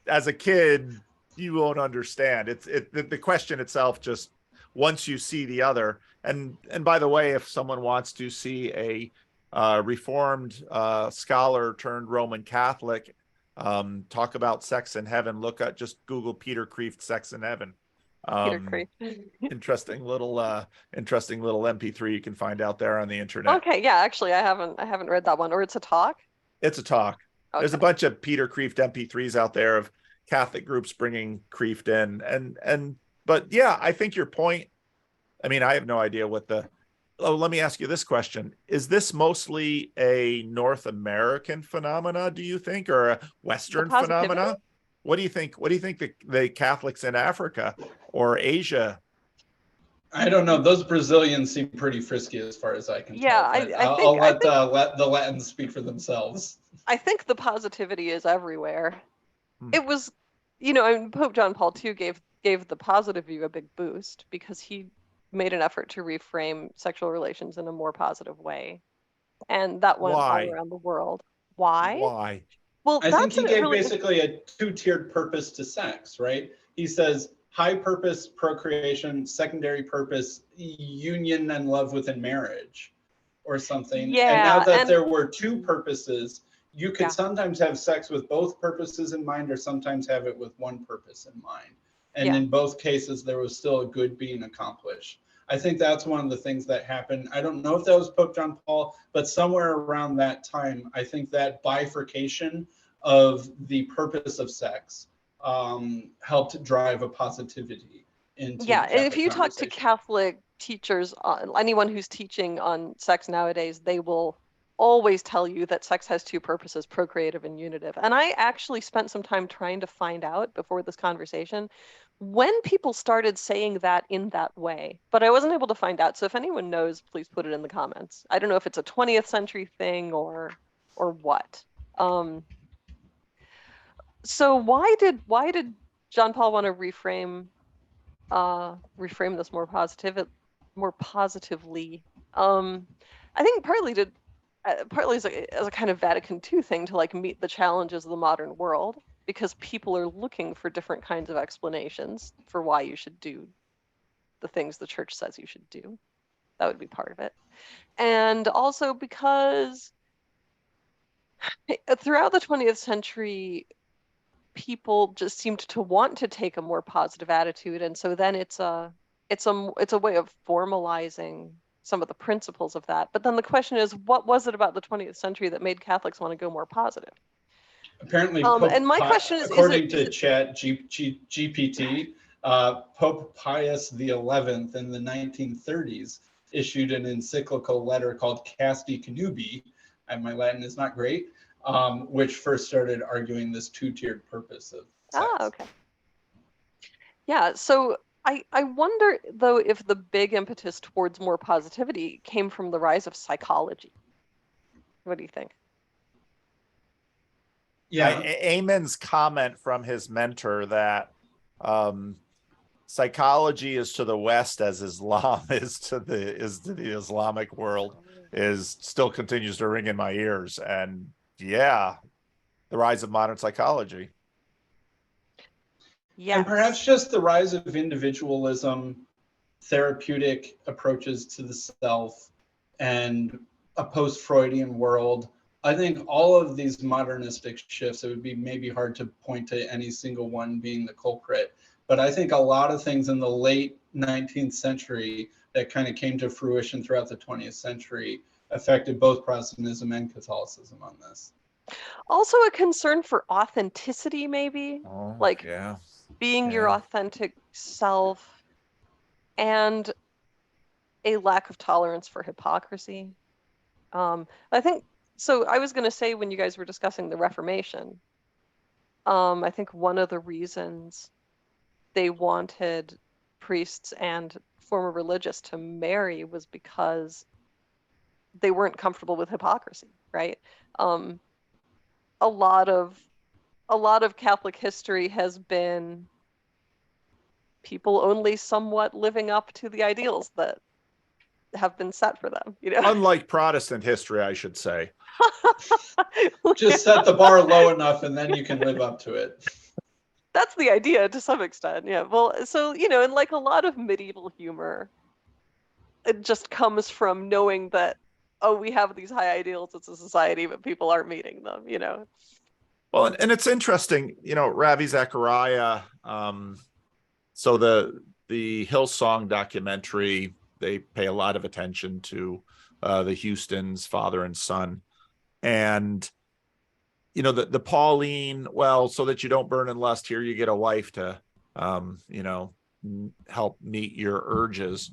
as a kid, you won't understand. The question itself, just once you see the other. And by the way, if someone wants to see a Reformed scholar turned Roman Catholic talk about sex in heaven, just Google Peter Kreeft Sex in Heaven. Peter Kreeft. interesting little MP3 you can find out there on the internet. Okay, yeah, actually I haven't read that one. Or it's a talk? It's a talk. Okay. There's a bunch of Peter Kreeft MP3s out there of Catholic groups bringing Kreeft in, but yeah, I think your point, I mean, I have no idea let me ask you this question. Is this mostly a North American phenomena, do you think, or a Western phenomena? What do you think the Catholics in Africa or Asia? I don't know. Those Brazilians seem pretty frisky as far as I can tell. I'll let the Latins speak for themselves. I think the positivity is everywhere. It was, Pope John Paul II gave the positive view a big boost because he made an effort to reframe sexual relations in a more positive way. And that went all around the world. Why? Well, I think he gave basically a two-tiered purpose to sex, right? He says high purpose, procreation; secondary purpose, union and love within marriage or something. Yeah, and now that there were two purposes, you could sometimes have sex with both purposes in mind or sometimes have it with one purpose in mind. And in both cases, there was still a good being accomplished. I think that's one of the things that happened. I don't know if that was Pope John Paul, but somewhere around that time, I think that bifurcation of the purpose of sex helped drive a positivity into Yeah, and if Catholic you talk to conversation. Catholic teachers, anyone who's teaching on sex nowadays, they will always tell you that sex has two purposes, procreative and unitive. And I actually spent some time trying to find out before this conversation when people started saying that in that way, but I wasn't able to find out. So if anyone knows, please put it in the comments. I don't know if it's a 20th century thing or what. So why did John Paul want to reframe this more positively? I think partly as a kind of Vatican II thing to like meet the challenges of the modern world, because people are looking for different kinds of explanations for why you should do the things the church says you should do. That would be part of it. And also because throughout the 20th century, people just seemed to want to take a more positive attitude, and so then it's a way of formalizing some of the principles of that. But then the question is, what was it about the 20th century that made Catholics want to go more positive? Apparently, And my question is, according to GPT, Pope Pius XI in the 1930s issued an encyclical letter called Casti Connubii, and my Latin is not great, which first started arguing this two-tiered purpose of sex. Okay. Yeah, so I wonder, though, if the big impetus towards more positivity came from the rise of psychology. What do you think? Yeah. Eamon's comment from his mentor that psychology is to the West as Islam is to the Islamic world still continues to ring in my ears. And yeah, the rise of modern psychology. Yes. And perhaps just the rise of individualism, therapeutic approaches to the self, and a post-Freudian world. I think all of these modernistic shifts, it would be maybe hard to point to any single one being the culprit. But I think a lot of things in the late 19th century that kind of came to fruition throughout the 20th century affected both Protestantism and Catholicism on this. Also a concern for authenticity, maybe, being your authentic self, and a lack of tolerance for hypocrisy. I think, so I was going to say, when you guys were discussing the Reformation, I think one of the reasons they wanted priests and former religious to marry was because they weren't comfortable with hypocrisy, right? A lot of Catholic history has been people only somewhat living up to the ideals that have been set for them, you know. Unlike Protestant history, I should say. Just set the bar low enough and then you can live up to it. That's the idea to some extent, yeah. Well, so, you know, and like a lot of medieval humor, it just comes from knowing that, oh, we have these high ideals as a society, but people aren't meeting them, you know. Well, and it's interesting, you know, Ravi Zachariah, so the Hillsong documentary, they pay a lot of attention to the Houstons, father and son. And, you know, the Pauline, well, so that you don't burn in lust, here you get a wife to, you know, help meet your urges.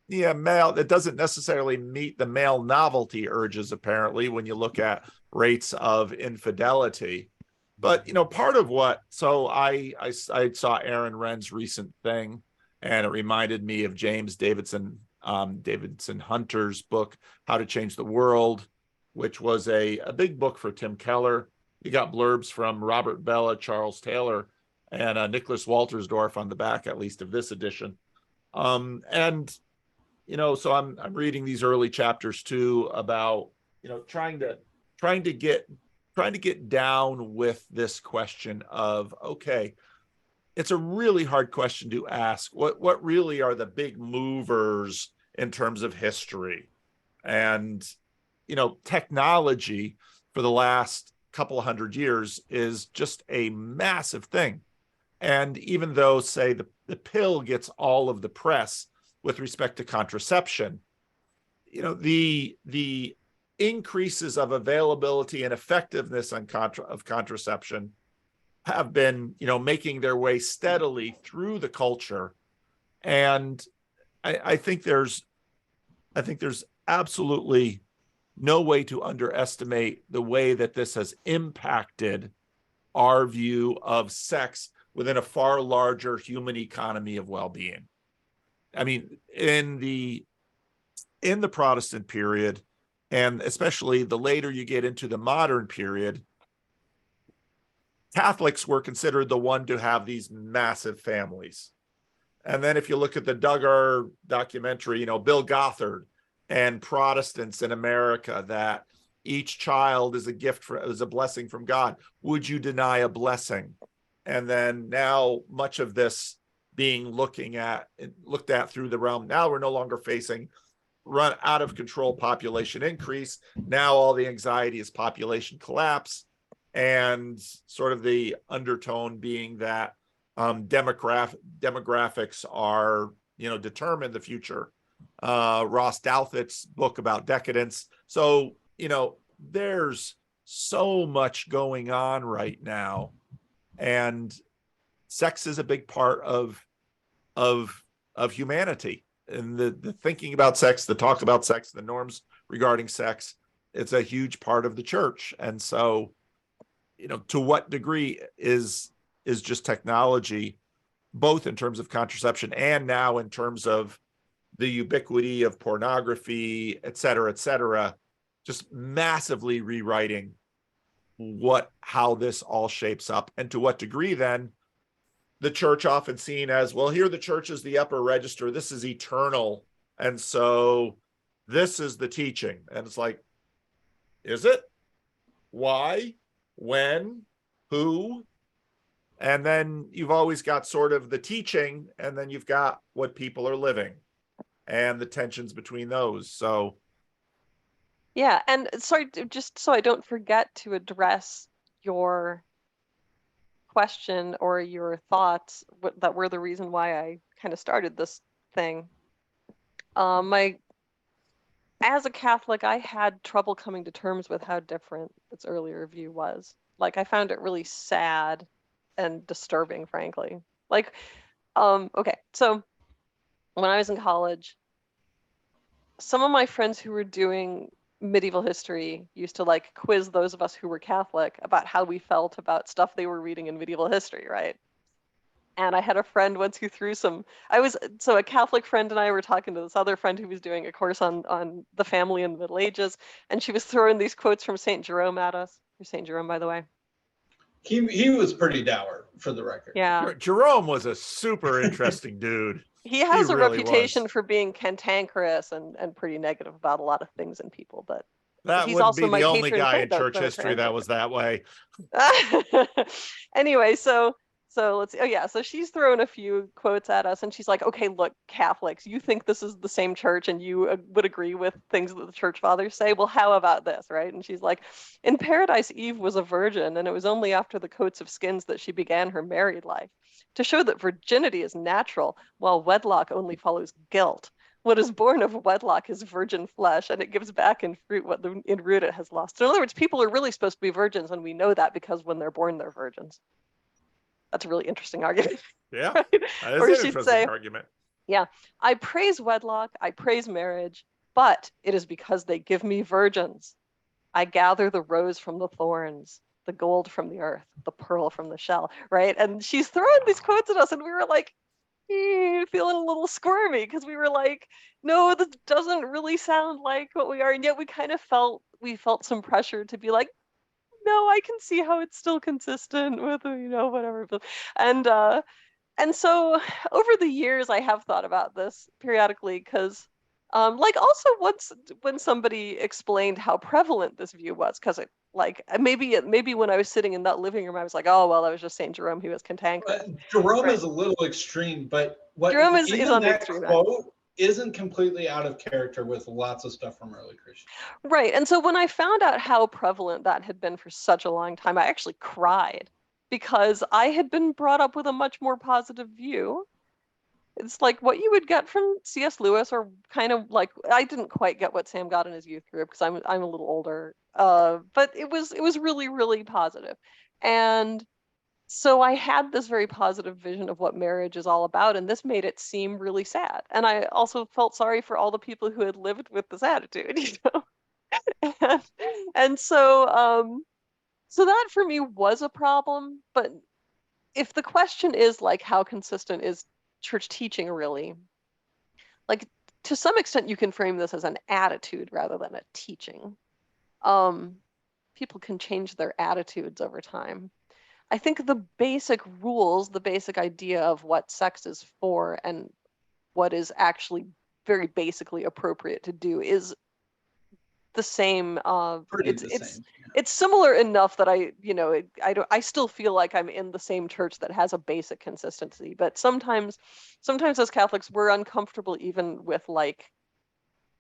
Yeah, male, it doesn't necessarily meet the male novelty urges, apparently, when you look at rates of infidelity. But, you know, part of what, so I saw Aaron Wren's recent thing, and it reminded me of James Davidson Hunter's book, How to Change the World, which was a big book for Tim Keller. You got blurbs from Robert Bella, Charles Taylor, and Nicholas Waltersdorf on the back, at least of this edition. And, you know, so I'm reading these early chapters too about, you know, trying to get down with this question of, okay, it's a really hard question to ask. What really are the big movers in terms of history? And, you know, technology for the last couple of hundred years is just a massive thing. And even though, say, the pill gets all of the press with respect to contraception, the increases of availability and effectiveness of contraception have been, making their way steadily through the culture. And I think there's absolutely no way to underestimate the way that this has impacted our view of sex within a far larger human economy of well-being. I mean, in the Protestant period, and especially the later you get into the modern period, Catholics were considered the one to have these massive families. And then if you look at the Duggar documentary, Bill Gothard and Protestants in America, that each child is a gift, is a blessing from God. Would you deny a blessing? And then now much of this being looked at through the realm. Now we're no longer facing run out of control population increase. Now all the anxiety is population collapse, and sort of the undertone being that demographics are, determine the future. Ross Douthat's book about decadence. So, there's so much going on right now, and sex is a big part of humanity. And the thinking about sex, the talk about sex, the norms regarding sex, it's a huge part of the church. And so, to what degree is just technology, both in terms of contraception and now in terms of the ubiquity of pornography, et cetera, just massively rewriting how this all shapes up, and to what degree then the church often seen as, well, here the church is the upper register, this is eternal, and so this is the teaching. And it's like, is it? Why? When? Who? And then you've always got sort of the teaching, and then you've got what people are living and the tensions between those. So yeah, and sorry, just so I don't forget to address your question or your thoughts that were the reason why I kind of started this thing. As a Catholic, I had trouble coming to terms with how different its earlier view was. Like, I found it really sad and disturbing, frankly. Like, okay, so when I was in college, some of my friends who were doing medieval history used to like quiz those of us who were Catholic about how we felt about stuff they were reading in medieval history, right? And I had a friend once who threw a Catholic friend and I were talking to this other friend who was doing a course on the family in the Middle Ages, and she was throwing these quotes from St. Jerome at us. Who's St. Jerome, by the way? He was pretty dour, for the record. Yeah. Jerome was a super interesting dude. He has a really reputation was. for being cantankerous and pretty negative about a lot of things and people, but That he's would also be my the only patron guy in saint, church history that was that way. Anyway, so let's see. Oh yeah, so she's throwing a few quotes at us, and she's like, okay, look, Catholics, you think this is the same church and you would agree with things that the church fathers say. Well, how about this, right? And she's like, in paradise, Eve was a virgin, and it was only after the coats of skins that she began her married life. To show that virginity is natural, while wedlock only follows guilt. What is born of wedlock is virgin flesh, and it gives back in fruit what in root it has lost. So in other words, people are really supposed to be virgins, and we know that because when they're born, they're virgins. That's a really interesting argument. Yeah, right? that is Or an she'd interesting say, argument. yeah, I praise wedlock, I praise marriage, but it is because they give me virgins. I gather the rose from the thorns, the gold from the earth, the pearl from the shell, right? And she's throwing these quotes at us, and we were like, feeling a little squirmy, because we were like, no, this doesn't really sound like what we are. And yet we kind of felt some pressure to be like, no, I can see how it's still consistent with, whatever. And so over the years, I have thought about this periodically, because also once when somebody explained how prevalent this view was, because it maybe when I was sitting in that living room, I was like, oh, well, that was just St. Jerome, he was cantankerous. Jerome right. is a little extreme, but what Jerome is on the that extreme quote isn't completely out of character with lots of stuff from early Christians. Right. And so when I found out how prevalent that had been for such a long time, I actually cried because I had been brought up with a much more positive view. It's like what you would get from C.S. Lewis, or kind of like, I didn't quite get what Sam got in his youth group because I'm a little older, but it was really, really positive. And so I had this very positive vision of what marriage is all about, and this made it seem really sad. And I also felt sorry for all the people who had lived with this attitude, you know. and so that for me was a problem. But if the question is like, how consistent is church teaching really? Like, to some extent, you can frame this as an attitude rather than a teaching. People can change their attitudes over time. I think the basic rules, the basic idea of what sex is for and what is actually very basically appropriate to do is the same. It's similar enough that I still feel like I'm in the same church that has a basic consistency. But sometimes as Catholics, we're uncomfortable even with like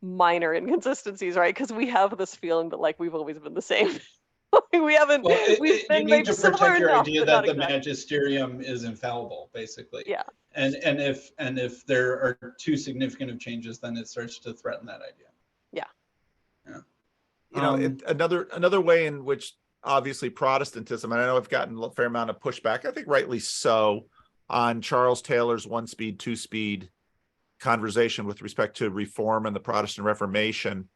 minor inconsistencies, right? Because we have this feeling that like we've always been the same. We haven't. We've been you need to protect your enough, idea that the magisterium is infallible, basically. Yeah. And if there are too significant of changes, then it starts to threaten that idea. Yeah. Yeah. You know, another way in which obviously Protestantism, and I know I've gotten a fair amount of pushback, I think rightly so, on Charles Taylor's one speed, two speed conversation with respect to reform and the Protestant Reformation.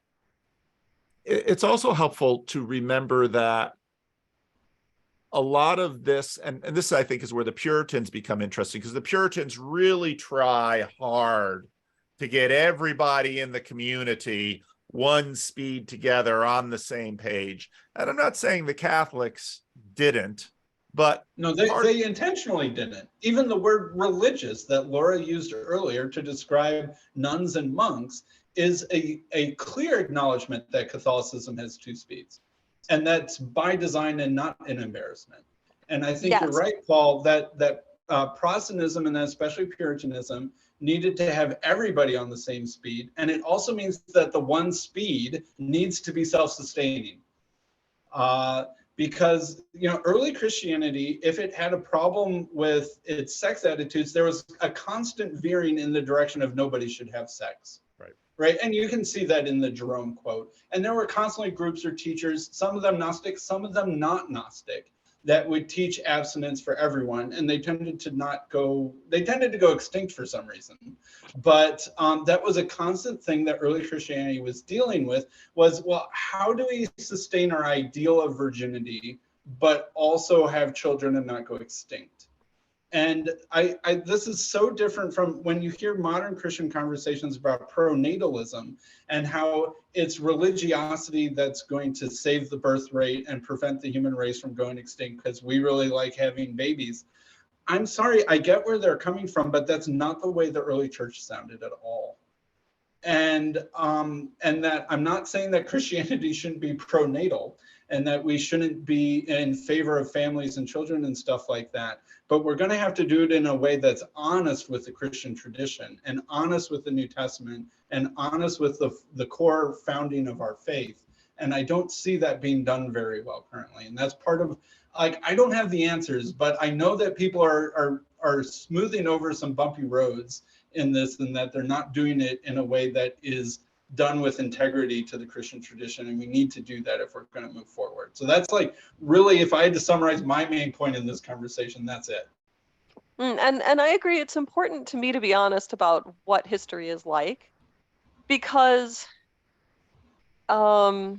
It's also helpful to remember that a lot of this, and this I think is where the Puritans become interesting, because the Puritans really try hard to get everybody in the community one speed together on the same page. And I'm not saying the Catholics didn't, but no, they intentionally didn't. Even the word religious that Laura used earlier to describe nuns and monks is a clear acknowledgement that Catholicism has two speeds. And that's by design and not an embarrassment. And I think You're right, Paul, that Protestantism, and especially Puritanism, needed to have everybody on the same speed. And it also means that the one speed needs to be self-sustaining. Because, early Christianity, if it had a problem with its sex attitudes, there was a constant veering in the direction of nobody should have sex. Right. And you can see that in the Jerome quote. And there were constantly groups or teachers, some of them Gnostic, some of them not Gnostic, that would teach abstinence for everyone. And they tended to go extinct for some reason. But that was a constant thing that early Christianity was dealing with was, well, how do we sustain our ideal of virginity, but also have children and not go extinct? And this is so different from when you hear modern Christian conversations about pronatalism and how it's religiosity that's going to save the birth rate and prevent the human race from going extinct because we really like having babies. I'm sorry, I get where they're coming from, but that's not the way the early church sounded at all. And that I'm not saying that Christianity shouldn't be pronatal and that we shouldn't be in favor of families and children and stuff like that. But we're going to have to do it in a way that's honest with the Christian tradition and honest with the New Testament and honest with the core founding of our faith. And I don't see that being done very well currently. And that's part of, like, I don't have the answers, but I know that people are smoothing over some bumpy roads in this, and that they're not doing it in a way that is done with integrity to the Christian tradition. And we need to do that if we're going to move forward. So that's like, really, if I had to summarize my main point in this conversation, that's it. And I agree. It's important to me to be honest about what history is like, because, so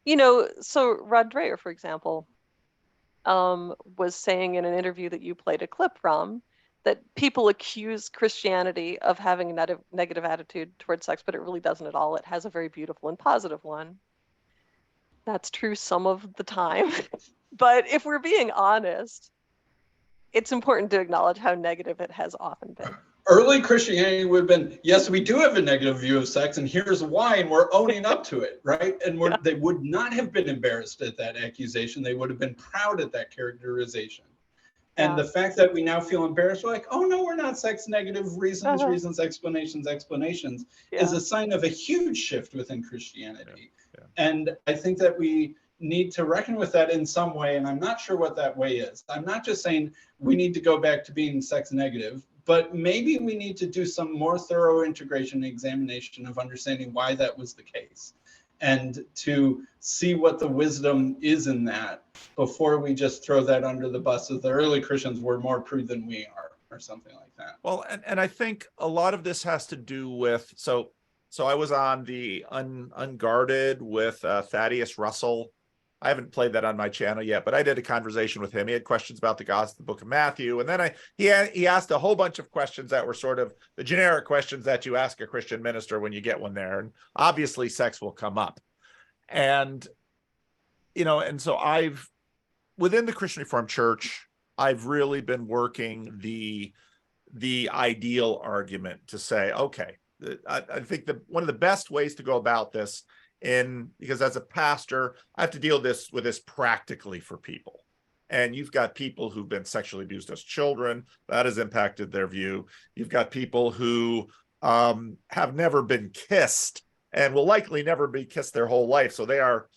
Rod Dreher, for example, was saying in an interview that you played a clip from, that people accuse Christianity of having a negative attitude towards sex, but it really doesn't at all. It has a very beautiful and positive one. That's true some of the time. But if we're being honest, it's important to acknowledge how negative it has often been. Early Christianity would have been, yes, we do have a negative view of sex, and here's why, and we're owning up to it, right? And they would not have been embarrassed at that accusation. They would have been proud at that characterization. And the fact that we now feel embarrassed, we're like, oh no, we're not sex negative, reasons, explanations, is a sign of a huge shift within Christianity. And I think that we need to reckon with that in some way, and I'm not sure what that way is. I'm not just saying we need to go back to being sex negative, but maybe we need to do some more thorough integration and examination of understanding why that was the case, and to see what the wisdom is in that before we just throw that under the bus of the early Christians were more prude than we are, or something like that. Well, and I think a lot of this has to do with, so I was on the Unguarded with Thaddeus Russell. I haven't played that on my channel yet, but I did a conversation with him. He had questions about the Gospel, the book of Matthew. And then he asked a whole bunch of questions that were sort of the generic questions that you ask a Christian minister when you get one there. And obviously sex will come up. And, and so within the Christian Reformed Church, I've really been working the ideal argument to say, okay, I think one of the best ways to go about this, because as a pastor, I have to deal with this practically for people. And you've got people who've been sexually abused as children. That has impacted their view. You've got people who have never been kissed and will likely never be kissed their whole life. So they are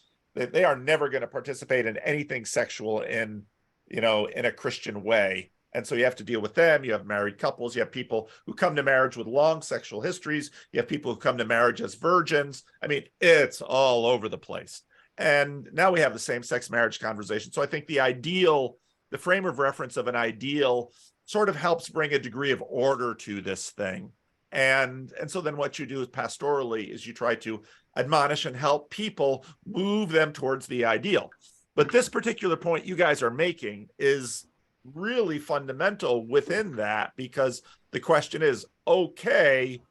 never going to participate in anything sexual in a Christian way. And so you have to deal with them. You have married couples. You have people who come to marriage with long sexual histories. You have people who come to marriage as virgins. I mean, it's all over the place. And now we have the same-sex marriage conversation. So I think the frame of reference of an ideal sort of helps bring a degree of order to this thing. And so then what you do is pastorally is you try to admonish and help people move them towards the ideal. But this particular point you guys are making is really fundamental within that, because the question is, okay,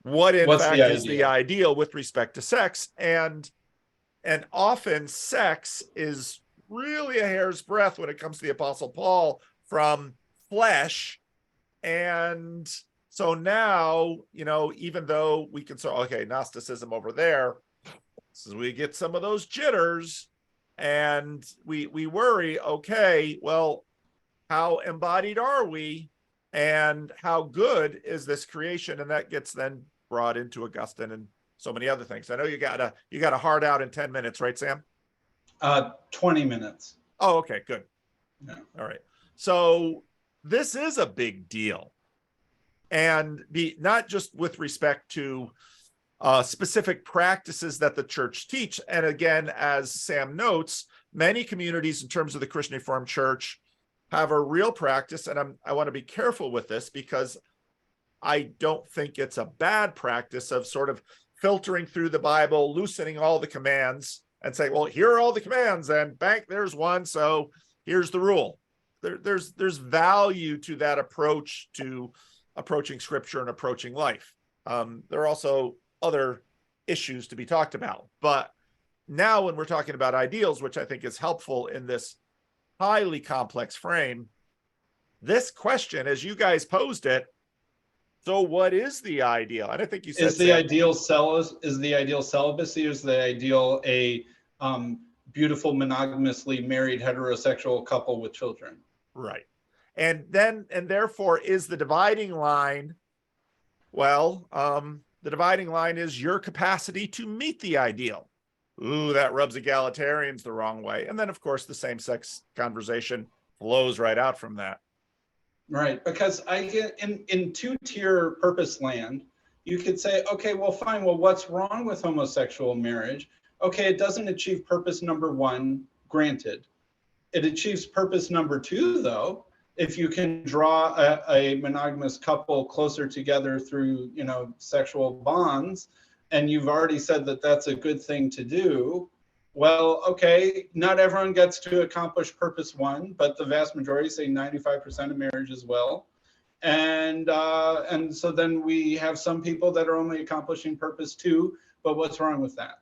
what in fact is the ideal with respect to sex? And often sex is really a hair's breadth when it comes to the Apostle Paul from flesh. And so now, even though we can say, okay, Gnosticism over there, so we get some of those jitters and we worry, okay, well, how embodied are we and how good is this creation? And that gets then brought into Augustine and so many other things. I know you got a hard out in 10 minutes, right, Sam? 20 minutes. Oh, okay, good. Yeah. All right. So this is a big deal. And not just with respect to specific practices that the church teach. And again, as Sam notes, many communities in terms of the Christian Reformed Church have a real practice, and I want to be careful with this because I don't think it's a bad practice of sort of filtering through the Bible, loosening all the commands, and say, well, here are all the commands, and bang, there's one, so here's the rule. There's value to that approach to approaching Scripture and approaching life. There are also other issues to be talked about, but now when we're talking about ideals, which I think is helpful in this highly complex frame, this question, as you guys posed it, so what is the ideal? And I think you said is the ideal celibacy, or is the ideal a beautiful monogamously married heterosexual couple with children? Right. And therefore is the dividing line, well, the dividing line is your capacity to meet the ideal. Ooh, that rubs egalitarians the wrong way. And then, of course, the same-sex conversation flows right out from that. Right, because I get in two-tier purpose land, you could say, okay, well, fine. Well, what's wrong with homosexual marriage? Okay, it doesn't achieve purpose number one, granted. It achieves purpose number two, though, if you can draw a monogamous couple closer together through, sexual bonds. And you've already said that that's a good thing to do. Well, okay, not everyone gets to accomplish purpose one, but the vast majority, say 95% of marriages will. And so then we have some people that are only accomplishing purpose two, but what's wrong with that?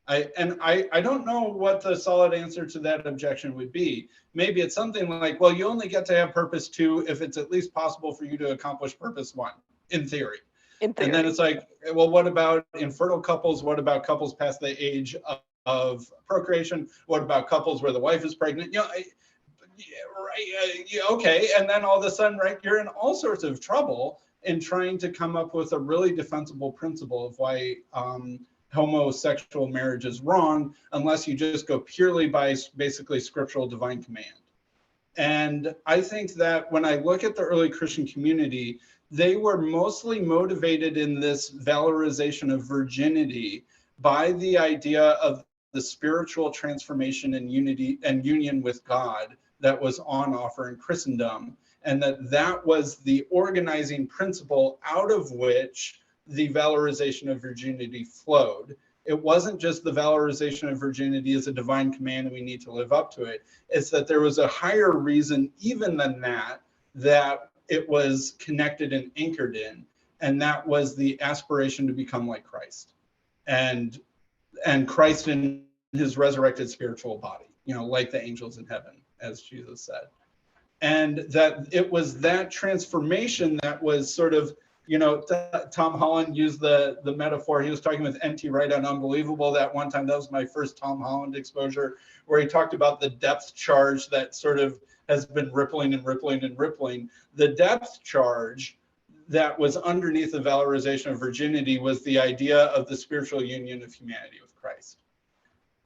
I don't know what the solid answer to that objection would be. Maybe it's something like, well, you only get to have purpose two if it's at least possible for you to accomplish purpose one, in theory. And then it's like, well, what about infertile couples? What about couples past the age of procreation? What about couples where the wife is pregnant? Okay. And then all of a sudden, right, you're in all sorts of trouble in trying to come up with a really defensible principle of why homosexual marriage is wrong unless you just go purely by basically scriptural divine command. And I think that when I look at the early Christian community, they were mostly motivated in this valorization of virginity by the idea of the spiritual transformation and unity and union with God that was on offer in Christendom, and that was the organizing principle out of which the valorization of virginity flowed. It wasn't just the valorization of virginity as a divine command and we need to live up to it. It's that there was a higher reason even than that, that it was connected and anchored in, and that was the aspiration to become like Christ and Christ in his resurrected spiritual body, like the angels in heaven, as Jesus said. And that it was that transformation that was sort of, Tom Holland used the metaphor. He was talking with N.T. Wright on Unbelievable that one time. That was my first Tom Holland exposure, where he talked about the depth charge that sort of has been rippling and rippling and rippling. The depth charge that was underneath the valorization of virginity was the idea of the spiritual union of humanity with Christ.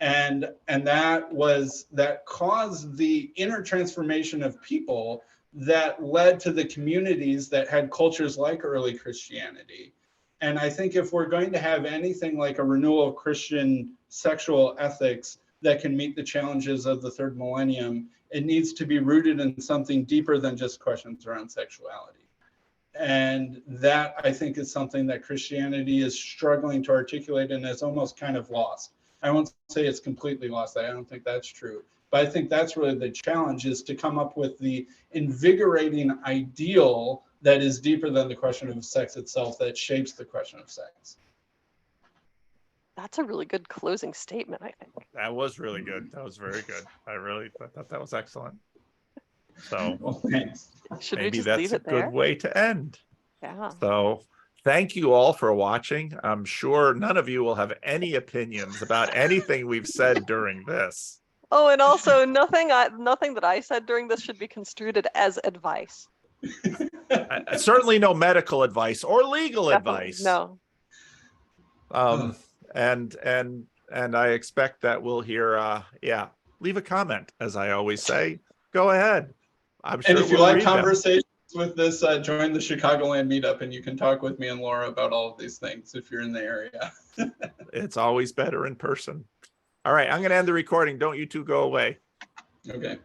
And that caused the inner transformation of people that led to the communities that had cultures like early Christianity. And I think if we're going to have anything like a renewal of Christian sexual ethics that can meet the challenges of the third millennium, it needs to be rooted in something deeper than just questions around sexuality. And that, I think, is something that Christianity is struggling to articulate and is almost kind of lost. I won't say it's completely lost. I don't think that's true. But I think that's really the challenge, is to come up with the invigorating ideal that is deeper than the question of sex itself, that shapes the question of sex. That's a really good closing statement, I think. That was really good. That was very good. I thought that was excellent. So Well, thanks. Should we maybe just that's leave a it there? good way to end. Yeah. So thank you all for watching. I'm sure none of you will have any opinions about anything we've said during this. Oh, and also nothing that I said during this should be construed as advice. Certainly no medical advice or legal Definitely, advice. no. And I expect that we'll hear leave a comment, as I always say. Go ahead. I'm sure And if you we'll like read them. conversations with this, join the Chicagoland Meetup, and you can talk with me and Laura about all of these things if you're in the area. It's always better in person. All right, I'm going to end the recording. Don't you two go away. Okay.